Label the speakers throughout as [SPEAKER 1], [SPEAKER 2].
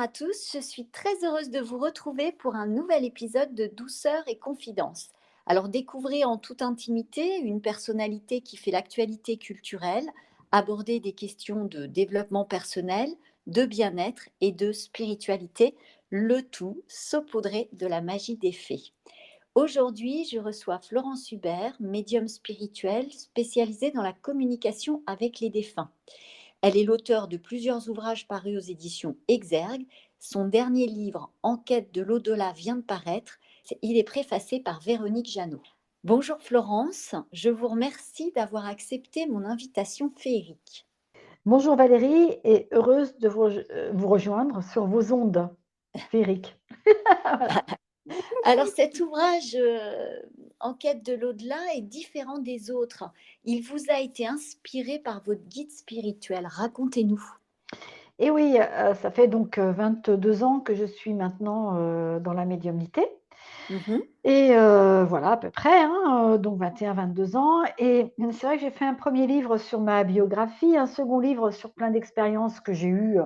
[SPEAKER 1] à tous, je suis très heureuse de vous retrouver pour un nouvel épisode de Douceur et Confidence. Alors découvrez en toute intimité une personnalité qui fait l'actualité culturelle, aborder des questions de développement personnel, de bien-être et de spiritualité, le tout saupoudré de la magie des fées. Aujourd'hui, je reçois Florence Hubert, médium spirituel spécialisée dans la communication avec les défunts. Elle est l'auteure de plusieurs ouvrages parus aux éditions Exergue. Son dernier livre, En quête de l'au-delà, vient de paraître. Il est préfacé par Véronique Jeannot. Bonjour Florence, je vous remercie d'avoir accepté mon invitation féerique.
[SPEAKER 2] Bonjour Valérie et heureuse de vous rejoindre sur vos ondes féeriques. Voilà.
[SPEAKER 1] Alors cet ouvrage, En quête de l'au-delà, est différent des autres. Il vous a été inspiré par votre guide spirituel. Racontez-nous.
[SPEAKER 2] Et oui, ça fait donc 22 ans que je suis maintenant dans la médiumnité.
[SPEAKER 1] Mhm.
[SPEAKER 2] Et voilà, à peu près, hein, donc 21-22 ans. Et c'est vrai que j'ai fait un premier livre sur ma biographie, un second livre sur plein d'expériences que j'ai eues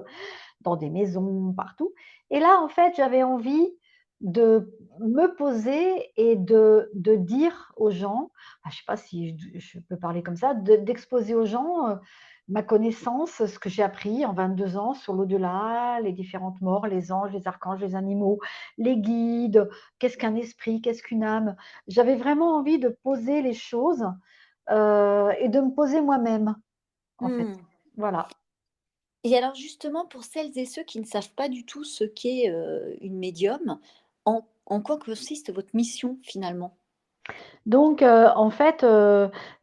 [SPEAKER 2] dans des maisons, partout. Et là, en fait, j'avais envie de me poser et de dire aux gens, je ne sais pas si je peux parler comme ça, d'exposer aux gens ma connaissance, ce que j'ai appris en 22 ans sur l'au-delà, les différentes morts, les anges, les archanges, les animaux, les guides, qu'est-ce qu'un esprit, qu'est-ce qu'une âme. J'avais vraiment envie de poser les choses et de me poser moi-même, en fait.
[SPEAKER 1] Hmm.
[SPEAKER 2] Voilà.
[SPEAKER 1] Et alors justement, pour celles et ceux qui ne savent pas du tout ce qu'est une médium, en quoi consiste votre mission finalement?
[SPEAKER 2] Donc, en fait,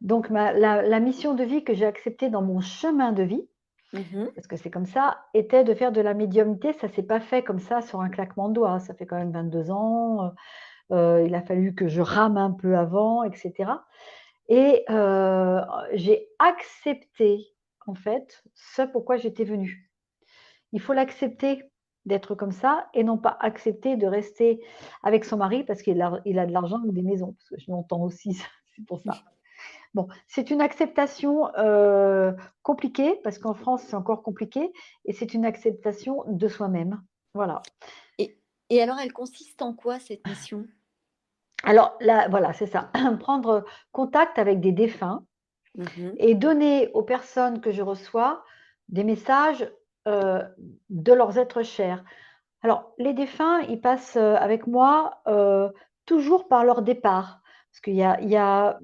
[SPEAKER 2] donc la mission de vie que j'ai acceptée dans mon chemin de vie,
[SPEAKER 1] Mhm.
[SPEAKER 2] parce que c'est comme ça, était de faire de la médiumnité. Ça s'est pas fait comme ça sur un claquement de doigts, hein. Ça fait quand même 22 ans, il a fallu que je rame un peu avant et cetera et j'ai accepté, en fait, ce pourquoi j'étais venue. Il faut l'accepter d'être comme ça et non pas accepter de rester avec son mari parce qu'il a de l'argent ou des maisons, parce que je l'entends aussi, c'est pour ça. Bon, c'est une acceptation, compliquée parce qu'en France, c'est encore compliqué et c'est une acceptation de soi-même. Voilà.
[SPEAKER 1] Et, et alors, elle consiste en quoi cette mission?
[SPEAKER 2] Alors là, voilà, c'est ça. Prendre contact avec des défunts
[SPEAKER 1] Mhm.
[SPEAKER 2] et donner aux personnes que je reçois des messages, heu, de leurs êtres chers. Alors, les défunts, ils passent, avec moi, toujours par leur départ. Parce qu'il y a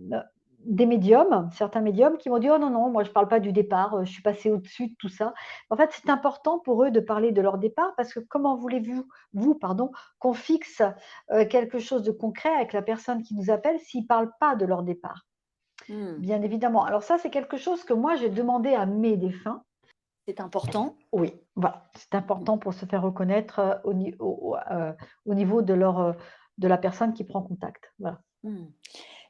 [SPEAKER 2] des médiums, certains médiums qui m'ont dit: «Oh non, non, moi je ne parle pas du départ, je suis passé au-dessus de tout ça». En fait, c'est important pour eux de parler de leur départ parce que comment voulez-vous pardon, qu'on fixe, quelque chose de concret avec la personne qui nous appelle s'ils ne parlent pas de leur départ?
[SPEAKER 1] Hmm.
[SPEAKER 2] Bien évidemment. Alors ça, c'est quelque chose que moi j'ai demandé à mes défunts.
[SPEAKER 1] C'est important.
[SPEAKER 2] Oui, voilà, c'est important pour se faire reconnaître, au niveau de la personne qui prend contact, voilà.
[SPEAKER 1] Hmm.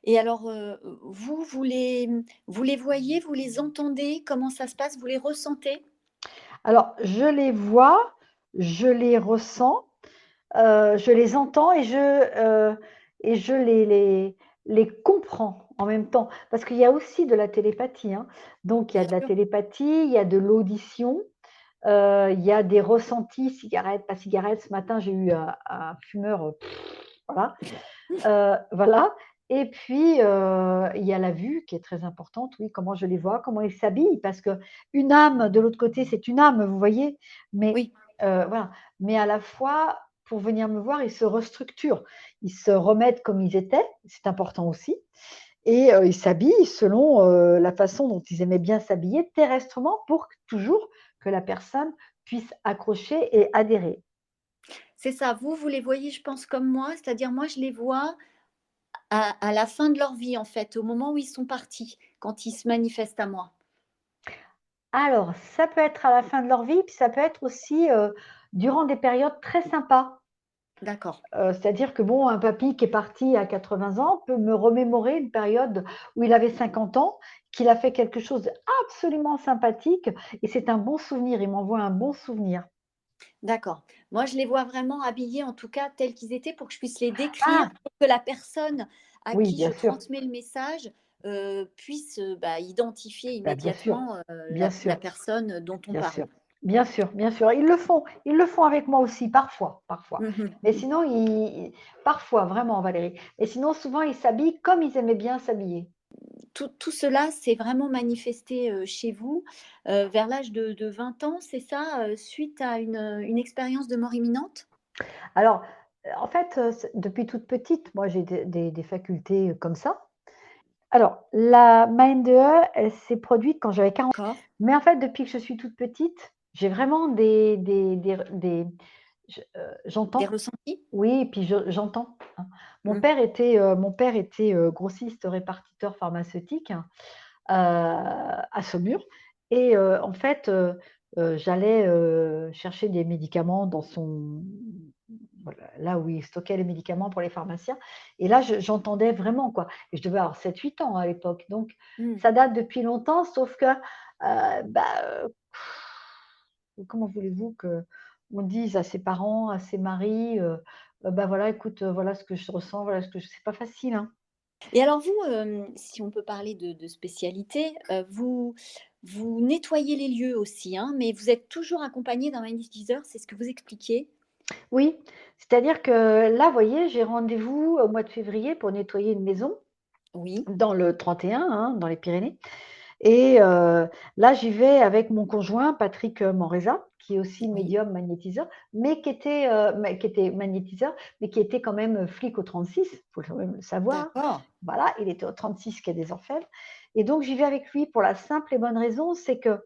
[SPEAKER 1] Et alors, vous les voyez, vous les entendez? Comment ça se passe? Vous les ressentez?
[SPEAKER 2] Alors je les vois, je les ressens, je les entends et je les comprends en même temps. Parce qu'il y a aussi de la télépathie, hein. Donc il y a
[SPEAKER 1] Bien
[SPEAKER 2] de la
[SPEAKER 1] sûr.
[SPEAKER 2] télépathie, il y a de l'audition, il y a des ressentis cigarette, pas cigarette. Ce matin, j'ai eu un fumeur, voilà. Voilà et puis, il y a la vue qui est très importante, oui, comment je les vois, comment ils s'habillent parce qu'une âme de l'autre côté, c'est une âme, vous voyez? Mais,
[SPEAKER 1] Oui.
[SPEAKER 2] voilà, mais à la fois, pour venir me voir, ils se restructurent. Ils se remettent comme ils étaient, c'est important aussi et ils s'habillent selon, la façon dont ils aimaient bien s'habiller terrestrement pour que toujours que la personne puisse accrocher et adhérer.
[SPEAKER 1] C'est ça. Vous les voyez, je pense, comme moi. C'est-à-dire, moi, je les vois à la fin de leur vie, en fait, au moment où ils sont partis, quand ils se manifestent à moi.
[SPEAKER 2] Alors, ça peut être à la fin de leur vie, puis ça peut être aussi, durant des périodes très sympas.
[SPEAKER 1] D'accord.
[SPEAKER 2] C'est-à-dire que bon, un papy qui est parti à 80 ans peut me remémorer une période où il avait 50 ans, qu'il a fait quelque chose d'absolument sympathique et c'est un bon souvenir. Il m'envoie un bon souvenir.
[SPEAKER 1] D'accord. Moi, je les vois vraiment habillés, en tout cas, tels qu'ils étaient, pour que je puisse les décrire,
[SPEAKER 2] Ah!
[SPEAKER 1] pour que la personne à
[SPEAKER 2] Oui,
[SPEAKER 1] qui
[SPEAKER 2] bien
[SPEAKER 1] je
[SPEAKER 2] sûr.
[SPEAKER 1] transmets le message, puisse, identifier
[SPEAKER 2] Bah, bien sûr.
[SPEAKER 1] immédiatement,
[SPEAKER 2] Bien
[SPEAKER 1] la
[SPEAKER 2] sûr.
[SPEAKER 1] personne dont on
[SPEAKER 2] Bien
[SPEAKER 1] parle.
[SPEAKER 2] sûr. bien sûr, ils le font avec moi aussi, parfois, parfois.
[SPEAKER 1] Mmh mh.
[SPEAKER 2] Mais sinon, parfois, vraiment, Valérie. Mais sinon, souvent, ils s'habillent comme ils aimaient bien s'habiller.
[SPEAKER 1] Tout cela s'est vraiment manifesté, chez vous, vers l'âge de 20 ans, c'est ça, suite à une expérience de mort imminente?
[SPEAKER 2] Alors, en fait, depuis toute petite, moi, j'ai des facultés comme ça. Alors, ma NDE, elle s'est produite quand j'avais 40.
[SPEAKER 1] D'accord.
[SPEAKER 2] Mais en fait, depuis que je suis toute petite, j'ai vraiment
[SPEAKER 1] Des
[SPEAKER 2] j'entends.
[SPEAKER 1] ressentis?
[SPEAKER 2] Oui, et puis j'entends, hein.
[SPEAKER 1] Mmh.
[SPEAKER 2] Mon père était, grossiste répartiteur pharmaceutique, à Saumur et en fait, j'allais, chercher des médicaments dans son voilà, là où il stockait les médicaments pour les pharmaciens et là, j'entendais vraiment, quoi et je devais avoir 7 8 ans à l'époque, donc
[SPEAKER 1] Mmh.
[SPEAKER 2] ça date depuis longtemps, sauf que, bah, comment voulez-vous qu'on dise à ses parents, à ses maris, «Bah, voilà, écoute, voilà ce que je ressens, voilà ce que je» c'est pas facile, hein.
[SPEAKER 1] Et alors vous, si on peut parler de spécialité, vous nettoyez les lieux aussi, hein, mais vous êtes toujours accompagné d'un magnétiseur, c'est ce que vous expliquiez?
[SPEAKER 2] Oui, c'est-à-dire que là, vous voyez, j'ai rendez-vous au mois de février pour nettoyer une maison
[SPEAKER 1] Oui,
[SPEAKER 2] dans le 31, hein, dans les Pyrénées et là, j'y vais avec mon conjoint Patrick, Manresa, qui est aussi
[SPEAKER 1] oui,
[SPEAKER 2] médium magnétiseur, mais qui était magnétiseur, mais qui était quand même, flic au 36, il faut quand même le savoir.
[SPEAKER 1] d'accord.
[SPEAKER 2] Voilà, il était au 36 quai des Orfèvres et donc j'y vais avec lui pour la simple et bonne raison, c'est que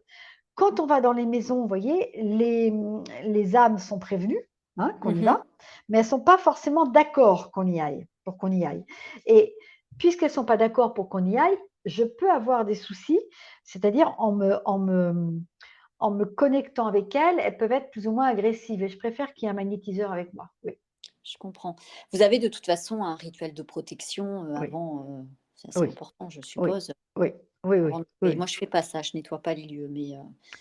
[SPEAKER 2] quand on va dans les maisons, vous voyez, les âmes sont prévenues, hein, qu'on y
[SPEAKER 1] Mmh.
[SPEAKER 2] va, mais elles ne sont pas forcément d'accord qu'on y aille, pour qu'on y aille. Et puisqu'elles ne sont pas d'accord pour qu'on y aille, je peux avoir des soucis, c'est-à-dire en me connectant avec elles, elles peuvent être plus ou moins agressives et je préfère qu'il y ait un magnétiseur avec moi. Oui,
[SPEAKER 1] Je comprends. Vous avez de toute façon un rituel de protection,
[SPEAKER 2] oui,
[SPEAKER 1] avant, c'est assez
[SPEAKER 2] oui,
[SPEAKER 1] important, je
[SPEAKER 2] oui,
[SPEAKER 1] suppose,
[SPEAKER 2] oui, oui,
[SPEAKER 1] avant
[SPEAKER 2] oui,
[SPEAKER 1] de
[SPEAKER 2] oui,
[SPEAKER 1] et
[SPEAKER 2] oui.
[SPEAKER 1] moi je fais pas ça, je nettoie pas les lieux, mais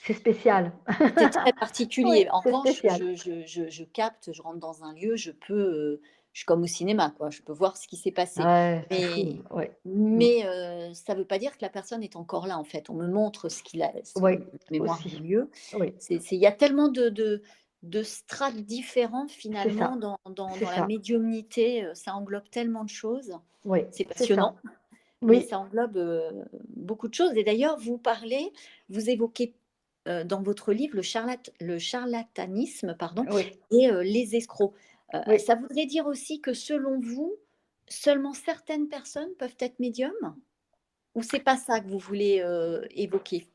[SPEAKER 2] C'est spécial.
[SPEAKER 1] c'est très
[SPEAKER 2] Oui,
[SPEAKER 1] particulier. En
[SPEAKER 2] c'est
[SPEAKER 1] revanche,
[SPEAKER 2] spécial.
[SPEAKER 1] je capte, je rentre dans un lieu, je suis comme au cinéma, quoi, je peux voir ce qui s'est passé.
[SPEAKER 2] Ouais, c'est fou,
[SPEAKER 1] Mais
[SPEAKER 2] ouais. Mmh.
[SPEAKER 1] ça ne veut pas dire que la personne est encore là, en fait. On me montre ce qu'il a
[SPEAKER 2] Oui,
[SPEAKER 1] son mémoire du
[SPEAKER 2] aussi.
[SPEAKER 1] lieu.
[SPEAKER 2] Oui,
[SPEAKER 1] Il y a tellement de strates différentes
[SPEAKER 2] c'est
[SPEAKER 1] finalement
[SPEAKER 2] ça, c'est
[SPEAKER 1] dans la
[SPEAKER 2] ça.
[SPEAKER 1] médiumnité, ça englobe tellement de choses.
[SPEAKER 2] Oui,
[SPEAKER 1] C'est
[SPEAKER 2] c'est ça.
[SPEAKER 1] passionnant, mais
[SPEAKER 2] Oui,
[SPEAKER 1] ça englobe, beaucoup de choses et d'ailleurs vous évoquez, dans votre livre le charlatanisme, pardon
[SPEAKER 2] oui,
[SPEAKER 1] et les escrocs.
[SPEAKER 2] oui.
[SPEAKER 1] Ça voudrait dire aussi que selon vous, seulement certaines personnes peuvent être médiums? Ou c'est pas ça que vous voulez, évoquer?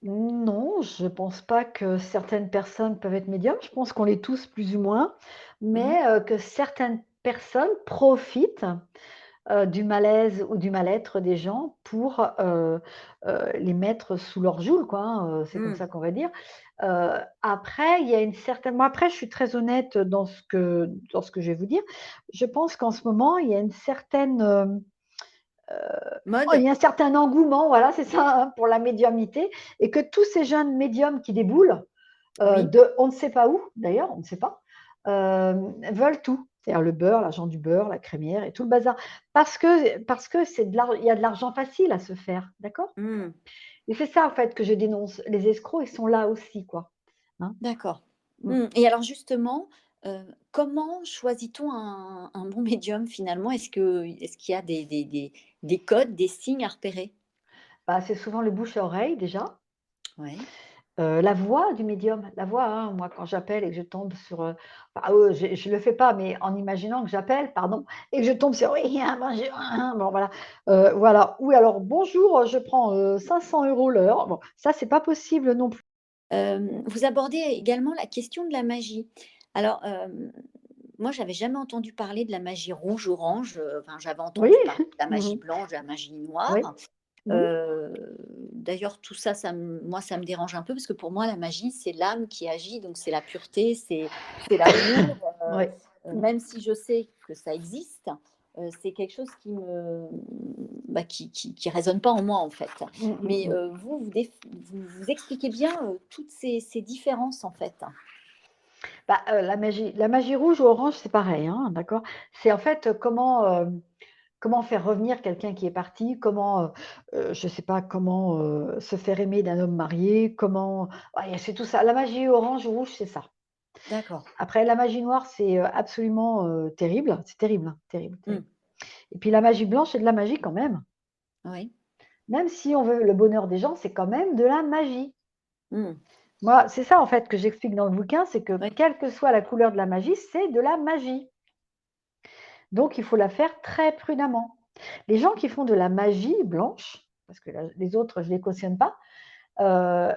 [SPEAKER 2] Non, je pense pas que certaines personnes peuvent être médiums. Je pense qu'on l'est tous plus ou moins,
[SPEAKER 1] Mmh.
[SPEAKER 2] mais que certaines personnes profitent, du malaise ou du mal-être des gens pour, les mettre sous leur joug, quoi, hein, c'est comme
[SPEAKER 1] Mmh.
[SPEAKER 2] ça qu'on va dire. Après, il y a une certaine moi après je suis très honnête dans ce que je vais vous dire. Je pense qu'en ce moment, il y a une certaine, oh, il
[SPEAKER 1] Mode?
[SPEAKER 2] y a un certain engouement, voilà, c'est ça, hein, pour la médiumnité et que tous ces jeunes médiums qui déboulent,
[SPEAKER 1] Oui.
[SPEAKER 2] de on ne sait pas où, d'ailleurs, on ne sait pas, veulent tout. C'est-à-dire le beurre, l'argent du beurre, la crémière et tout le bazar. Parce que il y a de l'argent facile à se faire, d'accord?
[SPEAKER 1] Mmh.
[SPEAKER 2] Et c'est ça, en fait, que je dénonce. Les escrocs, ils sont là aussi, quoi, hein.
[SPEAKER 1] D'accord.
[SPEAKER 2] Mmh.
[SPEAKER 1] Mmh et alors justement, comment choisit-on un bon médium finalement? Est-ce qu'il y a des codes, des signes à repérer?
[SPEAKER 2] Bah, c'est souvent le bouche à oreille, déjà.
[SPEAKER 1] Ouais.
[SPEAKER 2] La voix du médium, la voix, hein, moi quand j'appelle et que je tombe sur, bah, je le fais pas, mais en imaginant que j'appelle, pardon, et que je tombe sur: «Oui, hein, bonjour, hein», bon voilà, voilà. Ou alors: «Bonjour, je prends, 500 € l'heure». Bon, ça c'est pas possible non plus.
[SPEAKER 1] Vous abordez également la question de la magie. Alors, moi j'avais jamais entendu parler de la magie rouge-orange, enfin j'avais
[SPEAKER 2] Oui.
[SPEAKER 1] entendu parler de la
[SPEAKER 2] Mmh
[SPEAKER 1] magie
[SPEAKER 2] mh.
[SPEAKER 1] blanche, de la magie
[SPEAKER 2] Oui.
[SPEAKER 1] noire.
[SPEAKER 2] Mmh.
[SPEAKER 1] D'ailleurs tout ça, ça me dérange un peu parce que pour moi la magie c'est l'âme qui agit, donc c'est la pureté, c'est l'amour,
[SPEAKER 2] Ouais. Mmh.
[SPEAKER 1] même si je sais que ça existe, c'est quelque chose qui me bah, qui résonne pas en moi en fait.
[SPEAKER 2] Mmh, mmh,
[SPEAKER 1] Mais,
[SPEAKER 2] mmh.
[SPEAKER 1] vous expliquez bien, toutes ces différences en fait.
[SPEAKER 2] Bah, la magie rouge ou orange, c'est pareil, hein, d'accord? C'est en fait, comment, comment faire revenir quelqu'un qui est parti, comment, je sais pas, comment, se faire aimer d'un homme marié, comment ouais, c'est tout ça. La magie orange, rouge, c'est ça.
[SPEAKER 1] D'accord.
[SPEAKER 2] Après la magie noire, c'est, absolument, terrible. C'est terrible, hein, terrible,
[SPEAKER 1] Mmh.
[SPEAKER 2] terrible. Et puis la magie blanche, c'est de la magie quand même.
[SPEAKER 1] Oui.
[SPEAKER 2] Même si on veut le bonheur des gens, c'est quand même de la magie.
[SPEAKER 1] Mmh.
[SPEAKER 2] Moi, c'est ça en fait que j'explique dans le bouquin, c'est que
[SPEAKER 1] Oui.
[SPEAKER 2] quelle que soit la couleur de la magie, c'est de la magie. Donc il faut la faire très prudemment. Les gens qui font de la magie blanche, parce que les autres, je ne les cautionne pas, ah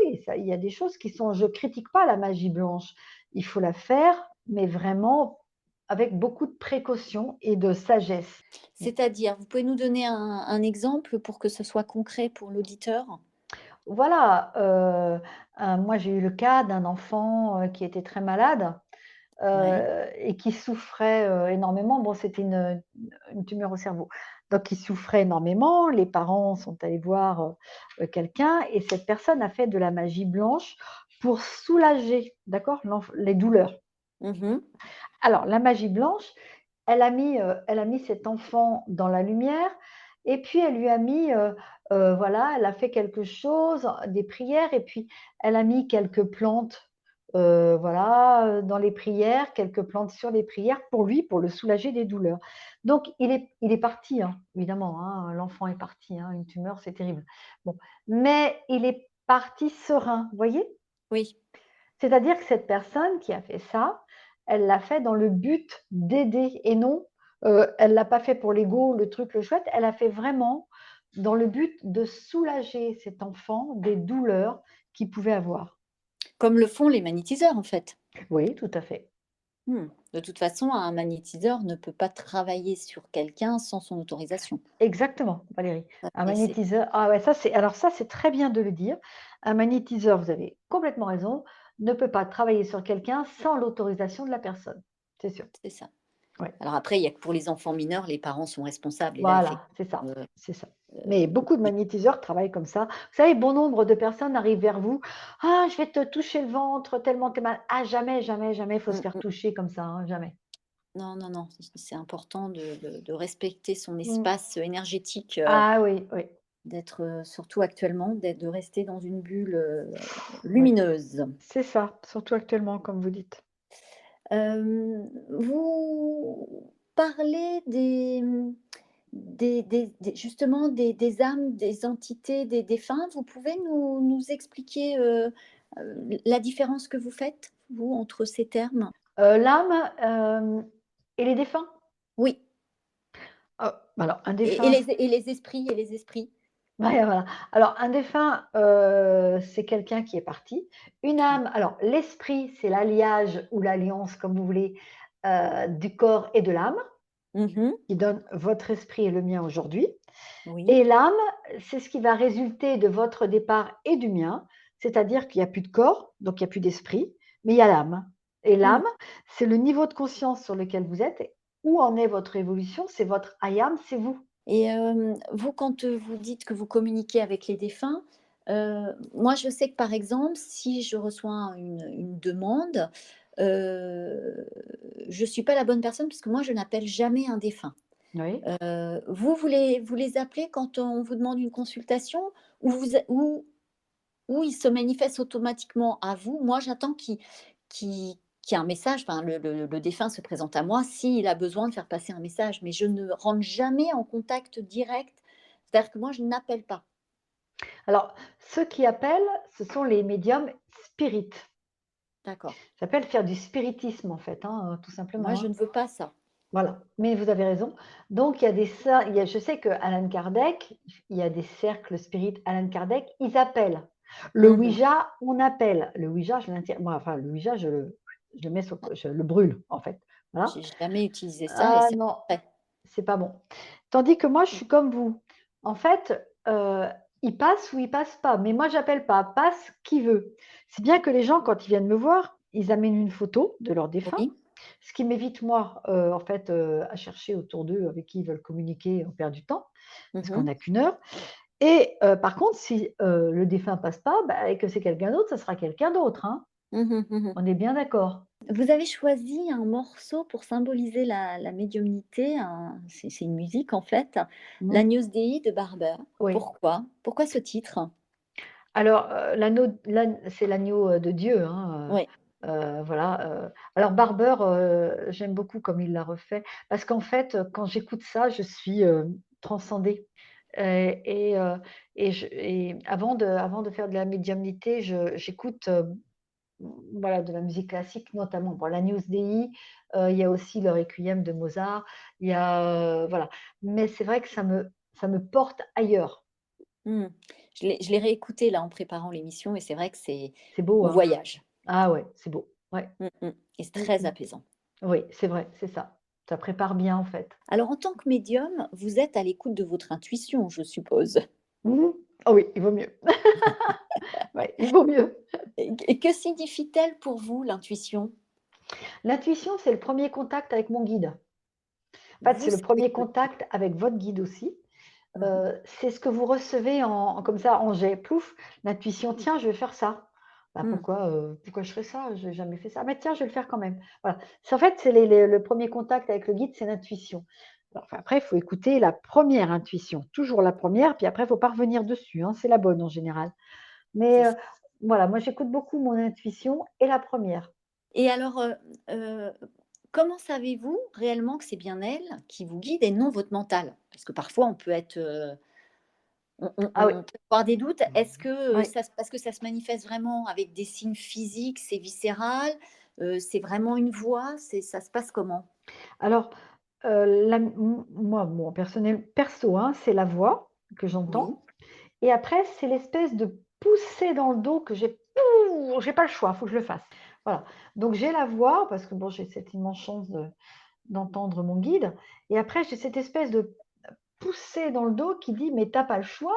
[SPEAKER 2] oui, il y a des choses qui sont, je ne critique pas la magie blanche. Il faut la faire, mais vraiment avec beaucoup de précaution et de sagesse.
[SPEAKER 1] C'est-à-dire, vous pouvez nous donner un exemple pour que ce soit concret pour l'auditeur?
[SPEAKER 2] Voilà, moi j'ai eu le cas d'un enfant qui était très malade
[SPEAKER 1] Ouais.
[SPEAKER 2] et qui souffrait, énormément. Bon, c'était une tumeur au cerveau. Donc il souffrait énormément. Les parents sont allés voir, quelqu'un et cette personne a fait de la magie blanche pour soulager, d'accord? Les douleurs.
[SPEAKER 1] Mmh.
[SPEAKER 2] Alors la magie blanche, elle a mis cet enfant dans la lumière et puis elle lui a mis, voilà, elle a fait quelque chose, des prières et puis elle a mis quelques plantes, voilà, dans les prières, quelques plantes sur les prières pour lui, pour le soulager des douleurs. Donc il est parti, hein, évidemment, hein, l'enfant est parti, hein, une tumeur, c'est terrible. Bon, mais il est parti serein, vous voyez?
[SPEAKER 1] Oui.
[SPEAKER 2] C'est-à-dire que cette personne qui a fait ça, elle l'a fait dans le but d'aider et non, elle l'a pas fait pour l'ego, le truc, le chouette, elle a fait vraiment dans le but de soulager cet enfant des douleurs qu'il pouvait avoir.
[SPEAKER 1] Comme le font les magnétiseurs, en fait.
[SPEAKER 2] Oui, tout à fait.
[SPEAKER 1] Mmh. De toute façon, un magnétiseur ne peut pas travailler sur quelqu'un sans son autorisation.
[SPEAKER 2] Exactement, Valérie. Un
[SPEAKER 1] Et c'est
[SPEAKER 2] magnétiseur ah ouais, ça c'est alors ça, c'est très bien de le dire. Un magnétiseur, vous avez complètement raison, ne peut pas travailler sur quelqu'un sans l'autorisation de la personne. C'est sûr.
[SPEAKER 1] c'est ça.
[SPEAKER 2] Ouais.
[SPEAKER 1] Alors après, il y a que pour les enfants mineurs, les parents sont responsables et là,
[SPEAKER 2] Voilà,
[SPEAKER 1] effectivement,
[SPEAKER 2] c'est ça,
[SPEAKER 1] heu,
[SPEAKER 2] c'est ça. Mais beaucoup de
[SPEAKER 1] oui.
[SPEAKER 2] magnétiseurs travaillent comme ça. Vous savez, bon nombre de personnes arrivent vers vous: «Ah, je vais te toucher le ventre tellement tu es mal». Ah jamais, jamais, jamais, il faut se
[SPEAKER 1] Mmh
[SPEAKER 2] faire
[SPEAKER 1] mh.
[SPEAKER 2] toucher comme ça, hein, jamais.
[SPEAKER 1] Non, non, non, c'est important de respecter son
[SPEAKER 2] Mmh.
[SPEAKER 1] espace énergétique,
[SPEAKER 2] Ah oui, oui,
[SPEAKER 1] d'être, surtout actuellement, de rester dans une bulle,
[SPEAKER 2] oui.
[SPEAKER 1] lumineuse.
[SPEAKER 2] C'est ça, surtout actuellement, comme vous dites.
[SPEAKER 1] Vous parlez des justement des âmes, des entités, des défunts. Vous pouvez nous expliquer, la différence que vous faites, vous, entre ces termes?
[SPEAKER 2] L'âme, et les défunts?
[SPEAKER 1] Oui,
[SPEAKER 2] Bah alors un
[SPEAKER 1] et
[SPEAKER 2] défunt,
[SPEAKER 1] les esprits et les esprits?
[SPEAKER 2] ouais, voilà. Alors un défunt, c'est quelqu'un qui est parti. Une
[SPEAKER 1] Ouais.
[SPEAKER 2] âme, alors l'esprit, c'est l'alliage ou l'alliance, comme vous voulez, du corps et de l'âme,
[SPEAKER 1] Mmh.
[SPEAKER 2] qui donne votre esprit et le mien aujourd'hui.
[SPEAKER 1] Oui.
[SPEAKER 2] Et l'âme, c'est ce qui va résulter de votre départ et du mien, c'est-à-dire qu'il n'y a plus de corps, donc il n'y a plus d'esprit, mais il y a l'âme. Et
[SPEAKER 1] Mmh.
[SPEAKER 2] l'âme, c'est le niveau de conscience sur lequel vous êtes. Où en est votre évolution? C'est votre I am, c'est vous.
[SPEAKER 1] Et vous, quand, vous dites que vous communiquez avec les défunts, moi, je sais que, par exemple, si je reçois une demande, je ne suis pas la bonne personne parce que moi, je n'appelle jamais un défunt.
[SPEAKER 2] Oui.
[SPEAKER 1] Vous les appelez quand on vous demande une consultation ou ou ils se manifestent automatiquement à vous? Moi, j'attends qu'il y ait un message, enfin le défunt se présente à moi s'il a besoin de faire passer un message, mais je ne rentre jamais en contact direct. C'est-à-dire que moi, je n'appelle pas.
[SPEAKER 2] Alors, ceux qui appellent, ce sont les médiums spirites.
[SPEAKER 1] D'accord.
[SPEAKER 2] Ça s'appelle faire du spiritisme, en fait, hein, tout
[SPEAKER 1] Moi,
[SPEAKER 2] simplement,
[SPEAKER 1] je
[SPEAKER 2] hein.
[SPEAKER 1] ne veux pas ça.
[SPEAKER 2] Voilà, mais vous avez raison. Donc il y a je sais que Alan Kardec, il y a des cercles spirites Alan Kardec, ils appellent. Le
[SPEAKER 1] Mmh.
[SPEAKER 2] Ouija, on appelle. Le Ouija, moi, enfin, le Ouija, je le mets je le brûle, en fait. Voilà.
[SPEAKER 1] J'ai jamais utilisé ça et
[SPEAKER 2] Ah
[SPEAKER 1] c'est
[SPEAKER 2] non,
[SPEAKER 1] vrai.
[SPEAKER 2] c'est pas bon. Tandis que moi, je suis comme vous. En fait, il passe ou il passe pas. Mais moi, j'appelle pas. Passe qui veut. C'est bien que les gens, quand ils viennent me voir, ils amènent une photo de leur défunt.
[SPEAKER 1] Oui.
[SPEAKER 2] Ce qui m'évite, moi, en fait, à chercher autour d'eux avec qui ils veulent communiquer, on perd du temps, parce qu'on
[SPEAKER 1] Mmh.
[SPEAKER 2] n'a qu'une heure. Et par contre, si le défunt passe pas, bah, et que c'est quelqu'un d'autre, ça sera quelqu'un d'autre, hein.
[SPEAKER 1] Mmh mh.
[SPEAKER 2] On est bien d'accord?
[SPEAKER 1] Vous avez choisi un morceau pour symboliser la médiumnité, c'est une musique en fait,
[SPEAKER 2] Mmh.
[SPEAKER 1] l'Agnus Dei de Barber.
[SPEAKER 2] Oui.
[SPEAKER 1] Pourquoi? Pourquoi ce titre?
[SPEAKER 2] Alors, c'est l'agneau, de Dieu, hein,
[SPEAKER 1] Ouais.
[SPEAKER 2] voilà, alors Barber, j'aime beaucoup comme il l'a refait parce qu'en fait, quand j'écoute ça, je suis, transcendée, heu et heu et avant de faire de la médiumnité, j'écoute, voilà, de la musique classique notamment. Bon, l'Agnus Dei, il y a aussi le Requiem de Mozart, il y a, voilà. Mais c'est vrai que ça me porte ailleurs.
[SPEAKER 1] Mmh. Je l'ai réécouté là en préparant l'émission et c'est vrai que c'est
[SPEAKER 2] C'est beau,
[SPEAKER 1] on
[SPEAKER 2] hein?
[SPEAKER 1] voyage.
[SPEAKER 2] Ah ouais, c'est beau. Ouais.
[SPEAKER 1] Et c'est
[SPEAKER 2] Mmh
[SPEAKER 1] très
[SPEAKER 2] mh.
[SPEAKER 1] apaisant.
[SPEAKER 2] Oui, c'est vrai, c'est ça. Ça prépare bien, en fait.
[SPEAKER 1] Alors en tant que médium, vous êtes à l'écoute de votre intuition, je suppose?
[SPEAKER 2] Mmh. Ah oui, il vaut mieux. Ouais, il vaut mieux.
[SPEAKER 1] Et que signifie-t-elle pour vous l'intuition?
[SPEAKER 2] L'intuition, c'est le premier contact avec mon guide. En fait,
[SPEAKER 1] Vous,
[SPEAKER 2] c'est le
[SPEAKER 1] c'est
[SPEAKER 2] premier contact avec votre guide aussi.
[SPEAKER 1] mmh
[SPEAKER 2] C'est ce que vous recevez comme ça, en jet, plouf, l'intuition: «Tiens, je vais faire ça». Bah,
[SPEAKER 1] mh.
[SPEAKER 2] pourquoi je ferais ça? J'ai jamais fait ça. Mais tiens, je vais le faire quand même. Voilà. C'est en fait, c'est les le 1er contact avec le guide, c'est l'intuition. Alors, enfin, après, il faut écouter la première intuition, toujours la première, puis après, il faut pas revenir dessus, hein, c'est la bonne en général.
[SPEAKER 1] C'est
[SPEAKER 2] Mais,
[SPEAKER 1] ça.
[SPEAKER 2] voilà, moi, j'écoute beaucoup mon intuition et la première.
[SPEAKER 1] Et alors, heu, comment savez-vous réellement que c'est bien elle qui vous guide et non votre mental? Parce que parfois on peut être,
[SPEAKER 2] Ah oui,
[SPEAKER 1] on peut avoir des doutes. Est-ce que,
[SPEAKER 2] oui.
[SPEAKER 1] ça se parce que ça se manifeste vraiment avec des signes physiques, c'est viscéral? C'est vraiment une voix? Ça se passe comment?
[SPEAKER 2] Alors, moi, mon perso, hein, c'est la voix que
[SPEAKER 1] Oui.
[SPEAKER 2] j'entends. Et après, c'est l'espèce de poussée dans le dos que j'ai pas le choix, il faut que je le fasse. Voilà. Donc j'ai la voix parce que bon, j'ai cette immense chance d'entendre mon guide et après j'ai cette espèce de poussée dans le dos qui dit: «Mais t'as pas le choix,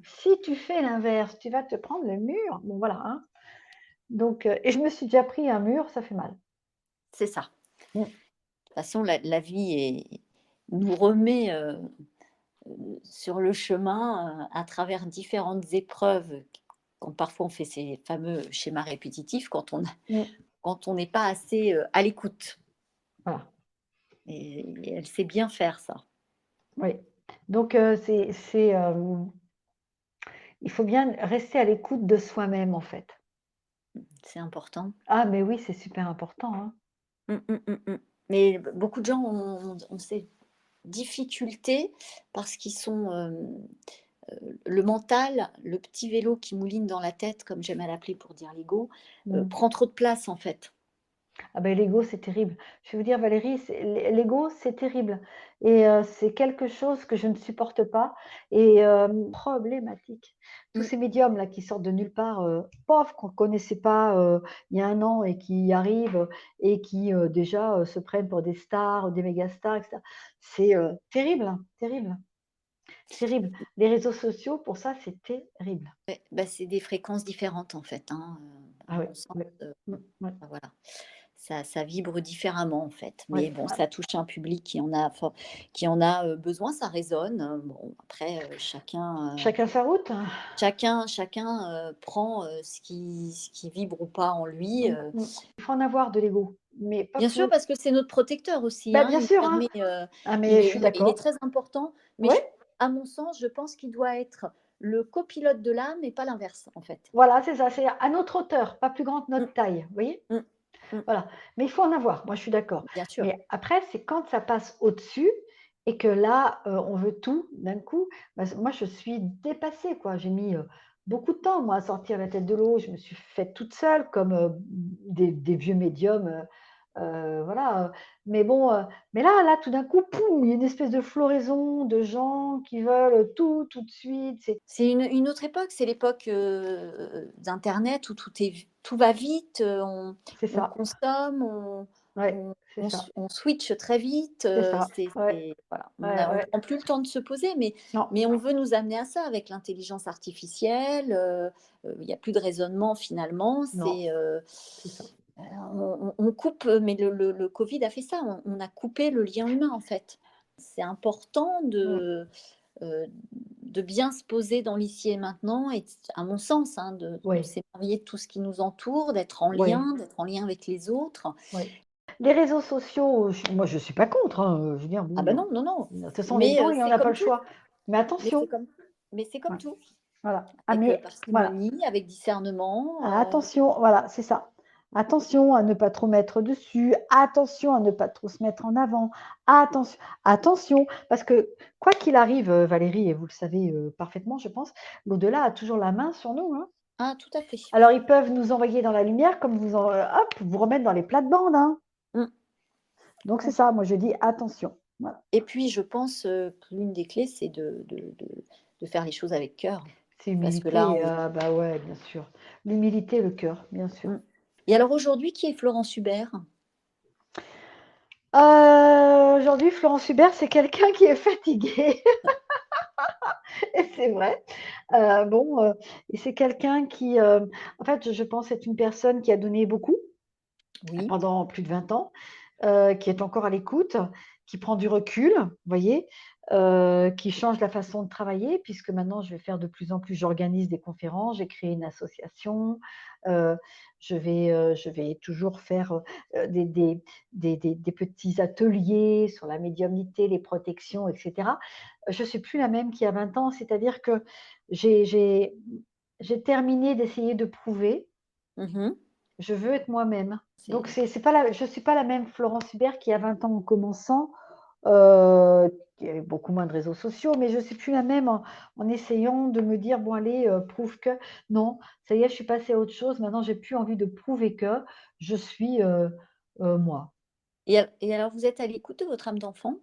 [SPEAKER 2] si tu fais l'inverse, tu vas te prendre le mur». Bon voilà, hein. Donc et je me suis déjà pris un mur, ça fait mal.
[SPEAKER 1] C'est ça.
[SPEAKER 2] Mmh,
[SPEAKER 1] De toute façon, la vie nous remet, sur le chemin, à travers différentes épreuves, quand parfois on fait ces fameux schémas répétitifs,
[SPEAKER 2] mmh,
[SPEAKER 1] quand on n'est pas assez, à l'écoute
[SPEAKER 2] voilà,
[SPEAKER 1] et elle sait bien faire ça.
[SPEAKER 2] oui. Donc il faut bien rester à l'écoute de soi-même, en fait.
[SPEAKER 1] C'est important.
[SPEAKER 2] Ah mais oui, c'est super important, hein.
[SPEAKER 1] Mais beaucoup de gens ont ces difficultés parce qu'ils sont, le mental, le petit vélo qui mouline dans la tête, comme j'aime à l'appeler pour dire l'ego,
[SPEAKER 2] Mmh.
[SPEAKER 1] prend trop de place en fait.
[SPEAKER 2] Ah ben l'ego, c'est terrible. Je vais vous dire Valérie, l'ego, c'est terrible et c'est quelque chose que je ne supporte pas et problématique. Tous
[SPEAKER 1] Mmh.
[SPEAKER 2] ces médiums-là qui sortent de nulle part, pof, qu'on ne connaissait pas, il y a un an et qui y arrivent et qui, déjà, se prennent pour des stars, des méga stars et cetera. C'est, terrible, hein, terrible, terrible. Les réseaux sociaux, pour ça, c'est terrible.
[SPEAKER 1] Ouais, bah, c'est des fréquences différentes en fait, hein,
[SPEAKER 2] Ah
[SPEAKER 1] à
[SPEAKER 2] oui,
[SPEAKER 1] mon sens,
[SPEAKER 2] oui. Ouais,
[SPEAKER 1] bah, voilà. Ça vibre différemment en fait,
[SPEAKER 2] ouais,
[SPEAKER 1] mais bon,
[SPEAKER 2] ouais.
[SPEAKER 1] ça touche un public qui en a, besoin, ça résonne, bon après,
[SPEAKER 2] Chacun sa route.
[SPEAKER 1] chacun, prend, ce qui vibre ou pas en lui,
[SPEAKER 2] Il faut en avoir de l'ego, mais pas
[SPEAKER 1] bien sûr
[SPEAKER 2] pour
[SPEAKER 1] parce que c'est notre protecteur aussi,
[SPEAKER 2] bah,
[SPEAKER 1] hein,
[SPEAKER 2] bien sûr, hein. Ah mais je suis
[SPEAKER 1] il est
[SPEAKER 2] d'accord.
[SPEAKER 1] très important, mais
[SPEAKER 2] Ouais,
[SPEAKER 1] à mon sens, je pense qu'il doit être le copilote de l'âme et pas l'inverse en fait.
[SPEAKER 2] voilà, c'est ça, c'est à notre hauteur, pas plus grand que
[SPEAKER 1] Mmh,
[SPEAKER 2] notre taille, vous voyez?
[SPEAKER 1] mmh, mmh,
[SPEAKER 2] Voilà, mais il faut en avoir, moi je suis d'accord.
[SPEAKER 1] bien sûr.
[SPEAKER 2] Mais après, c'est quand ça passe au-dessus et que là, on veut tout d'un coup, bah, moi je suis dépassée quoi. J'ai mis, beaucoup de temps moi à sortir la tête de l'eau. Je me suis faite toute seule comme, des vieux médiums, voilà, mais bon, mais là tout d'un coup, poum, il y a une espèce de floraison de gens qui veulent tout, tout de suite.
[SPEAKER 1] C'est une autre époque, c'est l'époque, d'internet où tout va vite,
[SPEAKER 2] C'est
[SPEAKER 1] on
[SPEAKER 2] ça,
[SPEAKER 1] consomme,
[SPEAKER 2] ouais, c'est ça,
[SPEAKER 1] on switch très vite,
[SPEAKER 2] c'est ça, ouais,
[SPEAKER 1] voilà,
[SPEAKER 2] ouais,
[SPEAKER 1] on
[SPEAKER 2] ouais.
[SPEAKER 1] prend plus le temps de se poser,
[SPEAKER 2] Non,
[SPEAKER 1] mais on veut nous amener à ça avec l'intelligence artificielle, il y a plus de raisonnement finalement,
[SPEAKER 2] non, c'est ça.
[SPEAKER 1] on coupe, mais le covid a fait ça, on a coupé le lien humain en fait. C'est important
[SPEAKER 2] Mmh,
[SPEAKER 1] heu, de bien se poser dans l'ici et maintenant et à mon sens, hein, de
[SPEAKER 2] Oui,
[SPEAKER 1] s'émerveiller de tout ce qui nous entoure,
[SPEAKER 2] oui,
[SPEAKER 1] d'être en lien avec les autres.
[SPEAKER 2] oui. Les réseaux sociaux, moi je suis pas contre, hein, je veux dire
[SPEAKER 1] Ah ben
[SPEAKER 2] bon,
[SPEAKER 1] non, non, non,
[SPEAKER 2] ce sont les dons et on
[SPEAKER 1] c'est
[SPEAKER 2] n'a pas
[SPEAKER 1] comme
[SPEAKER 2] le
[SPEAKER 1] tout,
[SPEAKER 2] choix. Mais
[SPEAKER 1] mais c'est
[SPEAKER 2] attention,
[SPEAKER 1] comme c'est comme
[SPEAKER 2] ouais,
[SPEAKER 1] tout,
[SPEAKER 2] voilà. Ah
[SPEAKER 1] avec,
[SPEAKER 2] mais voilà,
[SPEAKER 1] parcimonie, avec discernement,
[SPEAKER 2] attention, voilà, c'est ça. Attention à ne pas trop mettre dessus, attention à ne pas trop se mettre en avant, attention, parce que quoi qu'il arrive, Valérie et vous le savez, parfaitement je pense, l'au-delà a toujours la main sur nous, hein.
[SPEAKER 1] ah tout à fait.
[SPEAKER 2] Alors ils peuvent nous envoyer dans la lumière comme hop, vous remettre dans les plates-bandes, hein.
[SPEAKER 1] Mmh,
[SPEAKER 2] Donc c'est ça,
[SPEAKER 1] complètement.
[SPEAKER 2] moi je dis attention, voilà.
[SPEAKER 1] Et puis je pense, que l'une des clés, c'est de faire les choses avec cœur.
[SPEAKER 2] C'est
[SPEAKER 1] Parce que là,
[SPEAKER 2] humilité,
[SPEAKER 1] on
[SPEAKER 2] ah bah ouais, bien sûr. L'humilité, le cœur, bien sûr.
[SPEAKER 1] mmh. Et alors aujourd'hui, qui est Florence Hubert?
[SPEAKER 2] Aujourd'hui, Florence Hubert, c'est quelqu'un qui est fatigué et c'est vrai. Bon, et c'est quelqu'un qui, en fait, je pense être une personne qui a donné beaucoup
[SPEAKER 1] Oui.
[SPEAKER 2] pendant plus de 20 ans, qui est encore à l'écoute, qui prend du recul, vous voyez? Qui change la façon de travailler puisque maintenant je vais faire de plus en plus j'organise des conférences, j'ai créé une association, heu, je vais toujours faire, des petits ateliers sur la médiumnité, les protections et cetera. Je suis plus la même qu'il y a 20 ans, c'est-à-dire que j'ai j'ai j'ai terminé d'essayer de prouver,
[SPEAKER 1] Mmh.
[SPEAKER 2] je veux être moi-même. Donc
[SPEAKER 1] C'est
[SPEAKER 2] c'est pas la je suis pas la même Florence Hubert qui a 20 ans en commençant, il y avait beaucoup moins de réseaux sociaux, mais je suis plus la même en essayant de me dire: «Bon allez, prouve que». Non, ça y est, je suis passée à autre chose. Maintenant, j'ai plus envie de prouver que, je suis, moi.
[SPEAKER 1] et alors vous êtes à l'écoute de votre âme d'enfant?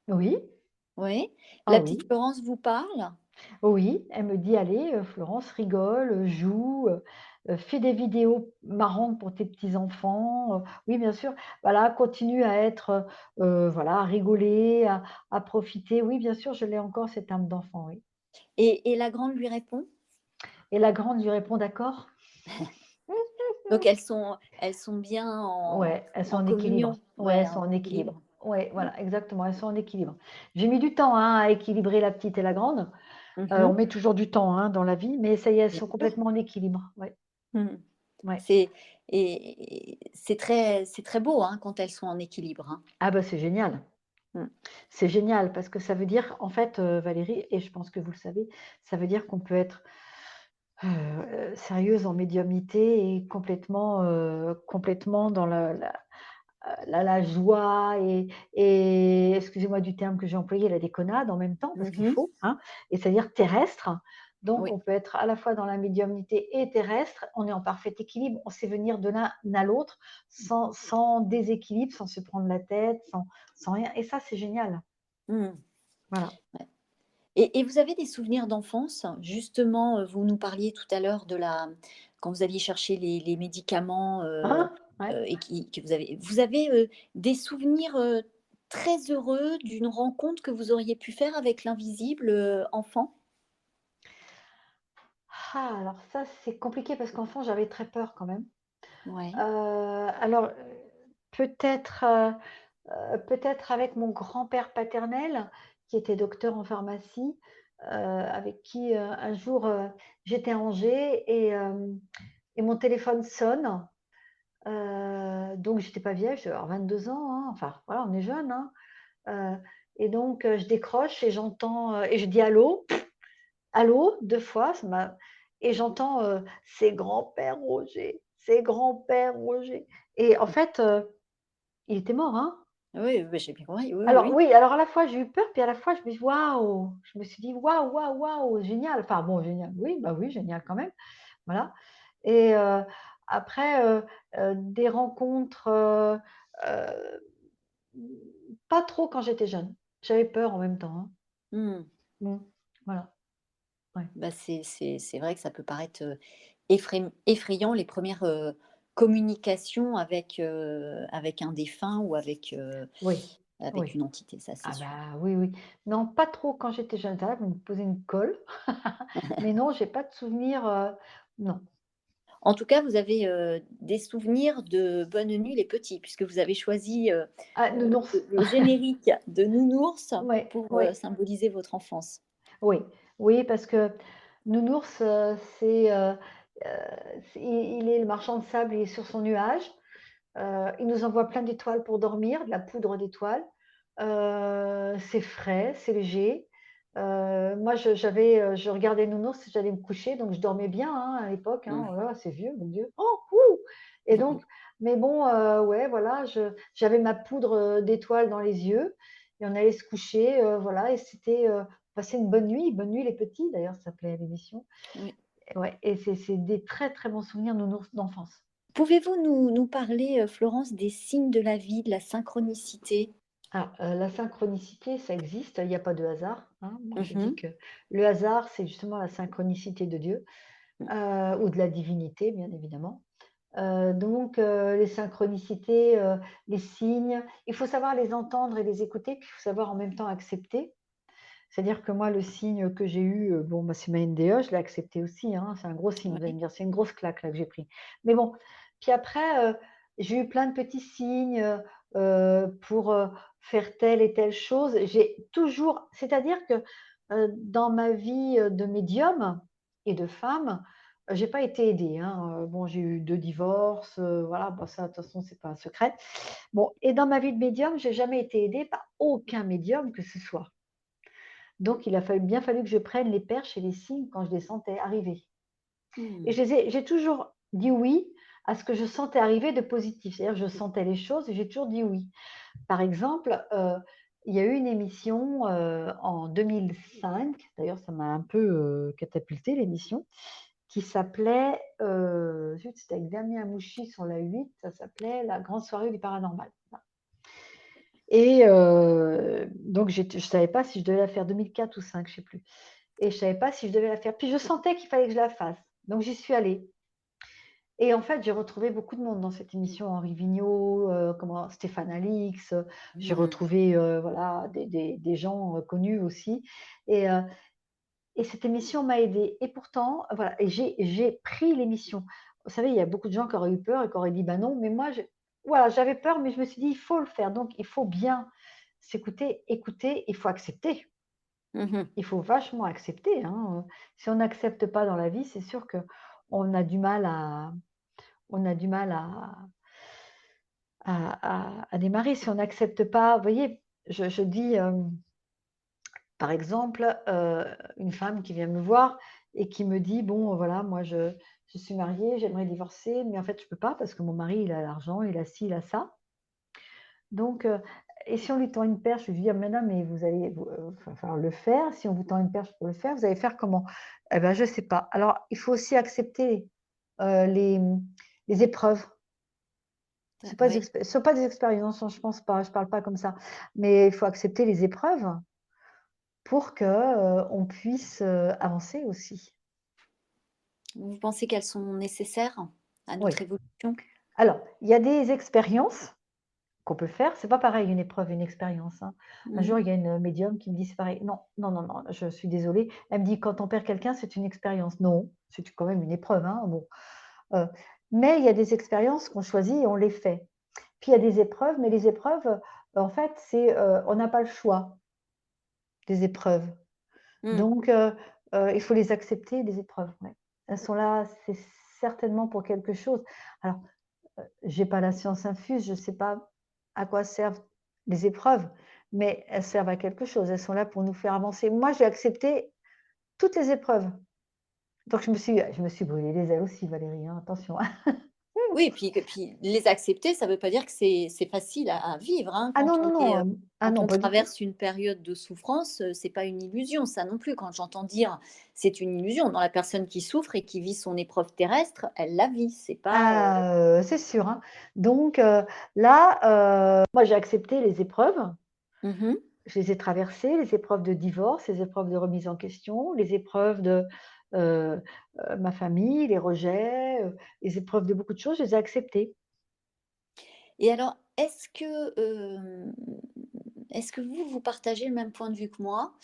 [SPEAKER 2] Oui,
[SPEAKER 1] Oui.
[SPEAKER 2] ah
[SPEAKER 1] La petite
[SPEAKER 2] oui,
[SPEAKER 1] Florence vous parle?
[SPEAKER 2] oui, elle me dit: «Allez, Florence, rigole, joue, fais des vidéos marrantes pour tes petits-enfants», oui, bien sûr, voilà, continue à être, voilà, à rigoler, à profiter. Oui, bien sûr, je l'ai encore cette âme d'enfant, oui.
[SPEAKER 1] Et la grande lui répond?
[SPEAKER 2] Et la grande lui répond: «D'accord».
[SPEAKER 1] Donc elles sont bien
[SPEAKER 2] Ouais, elles sont
[SPEAKER 1] en
[SPEAKER 2] en équilibre.
[SPEAKER 1] communion,
[SPEAKER 2] Ouais,
[SPEAKER 1] ouais,
[SPEAKER 2] elles sont
[SPEAKER 1] en
[SPEAKER 2] en équilibre.
[SPEAKER 1] équilibre.
[SPEAKER 2] Ouais,
[SPEAKER 1] Mmh.
[SPEAKER 2] voilà, exactement, elles sont en équilibre. J'ai mis du temps, hein, à équilibrer la petite et la grande. On
[SPEAKER 1] Mmh.
[SPEAKER 2] met toujours du temps, hein, dans la vie, mais ça y est, elles
[SPEAKER 1] Bien
[SPEAKER 2] sont
[SPEAKER 1] sûr.
[SPEAKER 2] complètement en équilibre. Ouais,
[SPEAKER 1] Mmh.
[SPEAKER 2] ouais.
[SPEAKER 1] C'est c'est très beau, hein, quand elles sont en équilibre, hein.
[SPEAKER 2] Ah bah, c'est génial.
[SPEAKER 1] Mmh.
[SPEAKER 2] C'est génial parce que ça veut dire, en fait, Valérie, et je pense que vous le savez, ça veut dire qu'on peut être, sérieuse en médiumnité et complètement dans la joie et excusez-moi du terme que j'ai employé, la déconnade en même temps, parce qu'il
[SPEAKER 1] Mmh.
[SPEAKER 2] faut, hein, et c'est-à-dire terrestre. Donc
[SPEAKER 1] Oui.
[SPEAKER 2] on peut être à la fois dans la médiumnité et terrestre, on est en parfait équilibre, on sait venir de l'un à l'autre sans déséquilibre, sans se prendre la tête, sans rien et ça, c'est génial.
[SPEAKER 1] Mmh.
[SPEAKER 2] Voilà.
[SPEAKER 1] Ouais. Et vous avez des souvenirs d'enfance? Justement, vous nous parliez tout à l'heure de la quand vous alliez chercher les médicaments,
[SPEAKER 2] Hein? Ouais.
[SPEAKER 1] et qui que vous avez, des souvenirs, très heureux d'une rencontre que vous auriez pu faire avec l'invisible, enfant?
[SPEAKER 2] Ah, alors ça, c'est compliqué parce qu'enfant, j'avais très peur quand même.
[SPEAKER 1] Ouais.
[SPEAKER 2] Alors, peut-être, peut-être avec mon grand-père paternel qui était docteur en pharmacie, avec qui, un jour, j'étais à Angers et mon téléphone sonne, donc j'étais pas vieille, je devais avoir 22 ans, hein, enfin voilà, on est jeune, hein, et donc je décroche et j'entends, et je dis: «Allô? Allô?» 2 fois, ça m'a et j'entends, «C'est grand-père Roger, c'est grand-père Roger» et en fait, il était mort, hein.
[SPEAKER 1] Oui, oui, j'ai bien compris. Oui, oui,
[SPEAKER 2] Alors
[SPEAKER 1] oui.
[SPEAKER 2] oui, alors à la fois j'ai eu peur, puis à la fois je me dis: «Waouh!» Je me suis dit: «Waouh, waouh, waouh, génial!» Enfin bon, génial, oui, bah oui, génial quand même, voilà et après, des rencontres, heu, pas trop quand j'étais jeune. J'avais peur en même temps, hein.
[SPEAKER 1] Mmh.
[SPEAKER 2] Mmh, voilà, ouais.
[SPEAKER 1] Bah, c'est vrai que ça peut paraître, effrayant les premières res communications avec un défunt ou
[SPEAKER 2] Oui,
[SPEAKER 1] avec
[SPEAKER 2] oui.
[SPEAKER 1] une entité, ça c'est
[SPEAKER 2] Ah
[SPEAKER 1] sûr.
[SPEAKER 2] bah, oui, oui. Non, pas trop quand j'étais jeune, ça va, vous me posez une colle. Mais non, j'ai pas de souvenir, non.
[SPEAKER 1] En tout cas, vous avez, des souvenirs de Bonne nuit les petits, puisque vous avez choisi,
[SPEAKER 2] Ah, nounours.
[SPEAKER 1] le générique de Nounours
[SPEAKER 2] Ouais,
[SPEAKER 1] pour,
[SPEAKER 2] ouais.
[SPEAKER 1] symboliser votre enfance.
[SPEAKER 2] Oui, oui, parce que Nounours, il est le marchand de sable, il est sur son nuage. Il nous envoie plein d'étoiles pour dormir, de la poudre d'étoiles. C'est frais, c'est léger. Moi, je regardais Nounours, j'allais me coucher, donc je dormais bien, hein, à l'époque, hein.
[SPEAKER 1] Mmh.
[SPEAKER 2] Oh là là, c'est vieux, mon Dieu. Oh! Ouh! Et donc mais bon, ouais, voilà, j'avais ma poudre, d'étoiles dans les yeux et on allait se coucher, voilà et c'était, passer une bonne nuit. Bonne nuit les petits, d'ailleurs, ça s'appelait l'émission.
[SPEAKER 1] Oui.
[SPEAKER 2] Ouais et c'est des très, très bons souvenirs Nounours d'enfance.
[SPEAKER 1] Pouvez-vous nous parler, Florence, des signes de la vie, de la synchronicité?
[SPEAKER 2] Ah, la synchronicité, ça existe, il y a pas de hasard, hein. Moi, je dis
[SPEAKER 1] Mmh.
[SPEAKER 2] que le hasard, c'est justement la synchronicité de Dieu,
[SPEAKER 1] Mmh.
[SPEAKER 2] ou de la divinité, bien évidemment. Donc les synchronicités, les signes, il faut savoir les entendre et les écouter, puis il faut savoir en même temps accepter. C'est-à-dire que moi, le signe que j'ai eu, bon, bah, c'est ma NDE, je l'ai accepté aussi, hein, c'est un gros signe, vous allez
[SPEAKER 1] Oui.
[SPEAKER 2] me dire, c'est une grosse claque là que j'ai pris. Mais bon, puis après, j'ai eu plein de petits signes, pour, faire telle et telle chose. J'ai toujours c'est-à-dire que, dans ma vie, de médium et de femme, j'ai pas été aidée, hein, bon, j'ai eu 2 divorces, voilà, bah, ça de toute façon, c'est pas un secret. Bon et dans ma vie de médium, j'ai jamais été aidée par aucun médium que ce soit. Donc il a fallu que je prenne les perches et les signes quand je les sentais arriver. Et
[SPEAKER 1] Mmh.
[SPEAKER 2] j'ai toujours dit oui à ce que je sentais arriver de positif. C'est-à-dire je sentais les choses et j'ai toujours dit oui. Par exemple, il y a eu une émission, en 2005, d'ailleurs ça m'a un peu, catapultée l'émission, qui s'appelait, zut, c'était avec Damien Mouchy sur la 8, ça s'appelait «La grande soirée du paranormal». Voilà. Et donc je savais pas si je devais la faire 2004 ou 5, je sais plus. Et je savais pas si je devais la faire. Puis je sentais qu'il fallait que je la fasse. Donc j'y suis allée. Et en fait, j'ai retrouvé beaucoup de monde dans cette émission. Henri Vigneault, Stéphane Alix, j'ai
[SPEAKER 1] Mmh.
[SPEAKER 2] retrouvé, voilà, des gens, connus aussi. Et et cette émission m'a aidée. Et pourtant, voilà, et j'ai pris l'émission. Vous savez, il y a beaucoup de gens qui auraient eu peur et qui auraient dit: «Bah non», mais moi, voilà, j'avais peur, mais je me suis dit: «Il faut le faire». Donc il faut bien s'écouter, écouter, il faut accepter.
[SPEAKER 1] Mmh.
[SPEAKER 2] Il faut vachement accepter, hein, si on n'accepte pas dans la vie, c'est sûr qu'on a du mal à on a du mal à démarrer. Si on n'accepte pas vous voyez, je dis, par exemple, une femme qui vient me voir et qui me dit: «Bon, voilà, moi je suis mariée, j'aimerais divorcer, mais en fait je peux pas parce que mon mari il a l'argent, il a ci, il a ça». Donc et si on lui tend une perche, je lui dis: «Ah mais non, mais vous allez va falloir le faire. Si on vous tend une perche pour le faire, vous allez faire comment?» «Eh ben, je sais pas». Alors il faut aussi accepter, les, les épreuves.
[SPEAKER 1] Oui.
[SPEAKER 2] Ce sont pas des expériences, hein, je pense pas, je parle pas comme ça. Mais il faut accepter les épreuves pour que, on puisse, avancer aussi.
[SPEAKER 1] Vous pensez qu'elles sont nécessaires à
[SPEAKER 2] Oui.
[SPEAKER 1] notre évolution?
[SPEAKER 2] Alors, il y a des expériences qu'on peut faire. C'est pas pareil une épreuve et une expérience, hein. Un
[SPEAKER 1] Mmh.
[SPEAKER 2] jour, il y a une médium qui me dit: «C'est pareil». Non, non, non, non, je suis désolée. Elle me dit: «Quand on perd quelqu'un, c'est une expérience». Non, c'est quand même une épreuve, hein, bon. Heu, mais il y a des expériences qu'on choisit et on les fait. Puis il y a des épreuves, mais les épreuves, en fait, on n'a pas le choix des épreuves.
[SPEAKER 1] Mmh.
[SPEAKER 2] Donc il faut les accepter les épreuves, ouais. Elles sont là, c'est certainement pour quelque chose. Alors, j'ai pas la science infuse, je sais pas à quoi servent les épreuves, mais elles servent à quelque chose. Elles sont là pour nous faire avancer. Moi, j'ai accepté toutes les épreuves. Donc je me suis brûlé les ailes aussi Valérie, hein, attention, hein.
[SPEAKER 1] Oui, et puis les accepter, ça ne veut pas dire que c'est facile à vivre, hein.
[SPEAKER 2] Ah non, non, non, ah
[SPEAKER 1] Quand
[SPEAKER 2] non,
[SPEAKER 1] on
[SPEAKER 2] pas du tout.
[SPEAKER 1] traverse une période de souffrance, c'est pas une illusion, ça non plus. Quand j'entends dire: «C'est une illusion», dans la personne qui souffre et qui vit son épreuve terrestre, elle la vit, c'est pas,
[SPEAKER 2] Ah, c'est sûr, hein. Donc moi j'ai accepté les épreuves.
[SPEAKER 1] Mmh mh.
[SPEAKER 2] Je les ai traversées, les épreuves de divorce, les épreuves de remise en question, les épreuves de, heu ma famille, les rejets, les épreuves de beaucoup de choses, je les ai acceptées.
[SPEAKER 1] Et alors, est-ce que vous partagez le même point de vue que moi?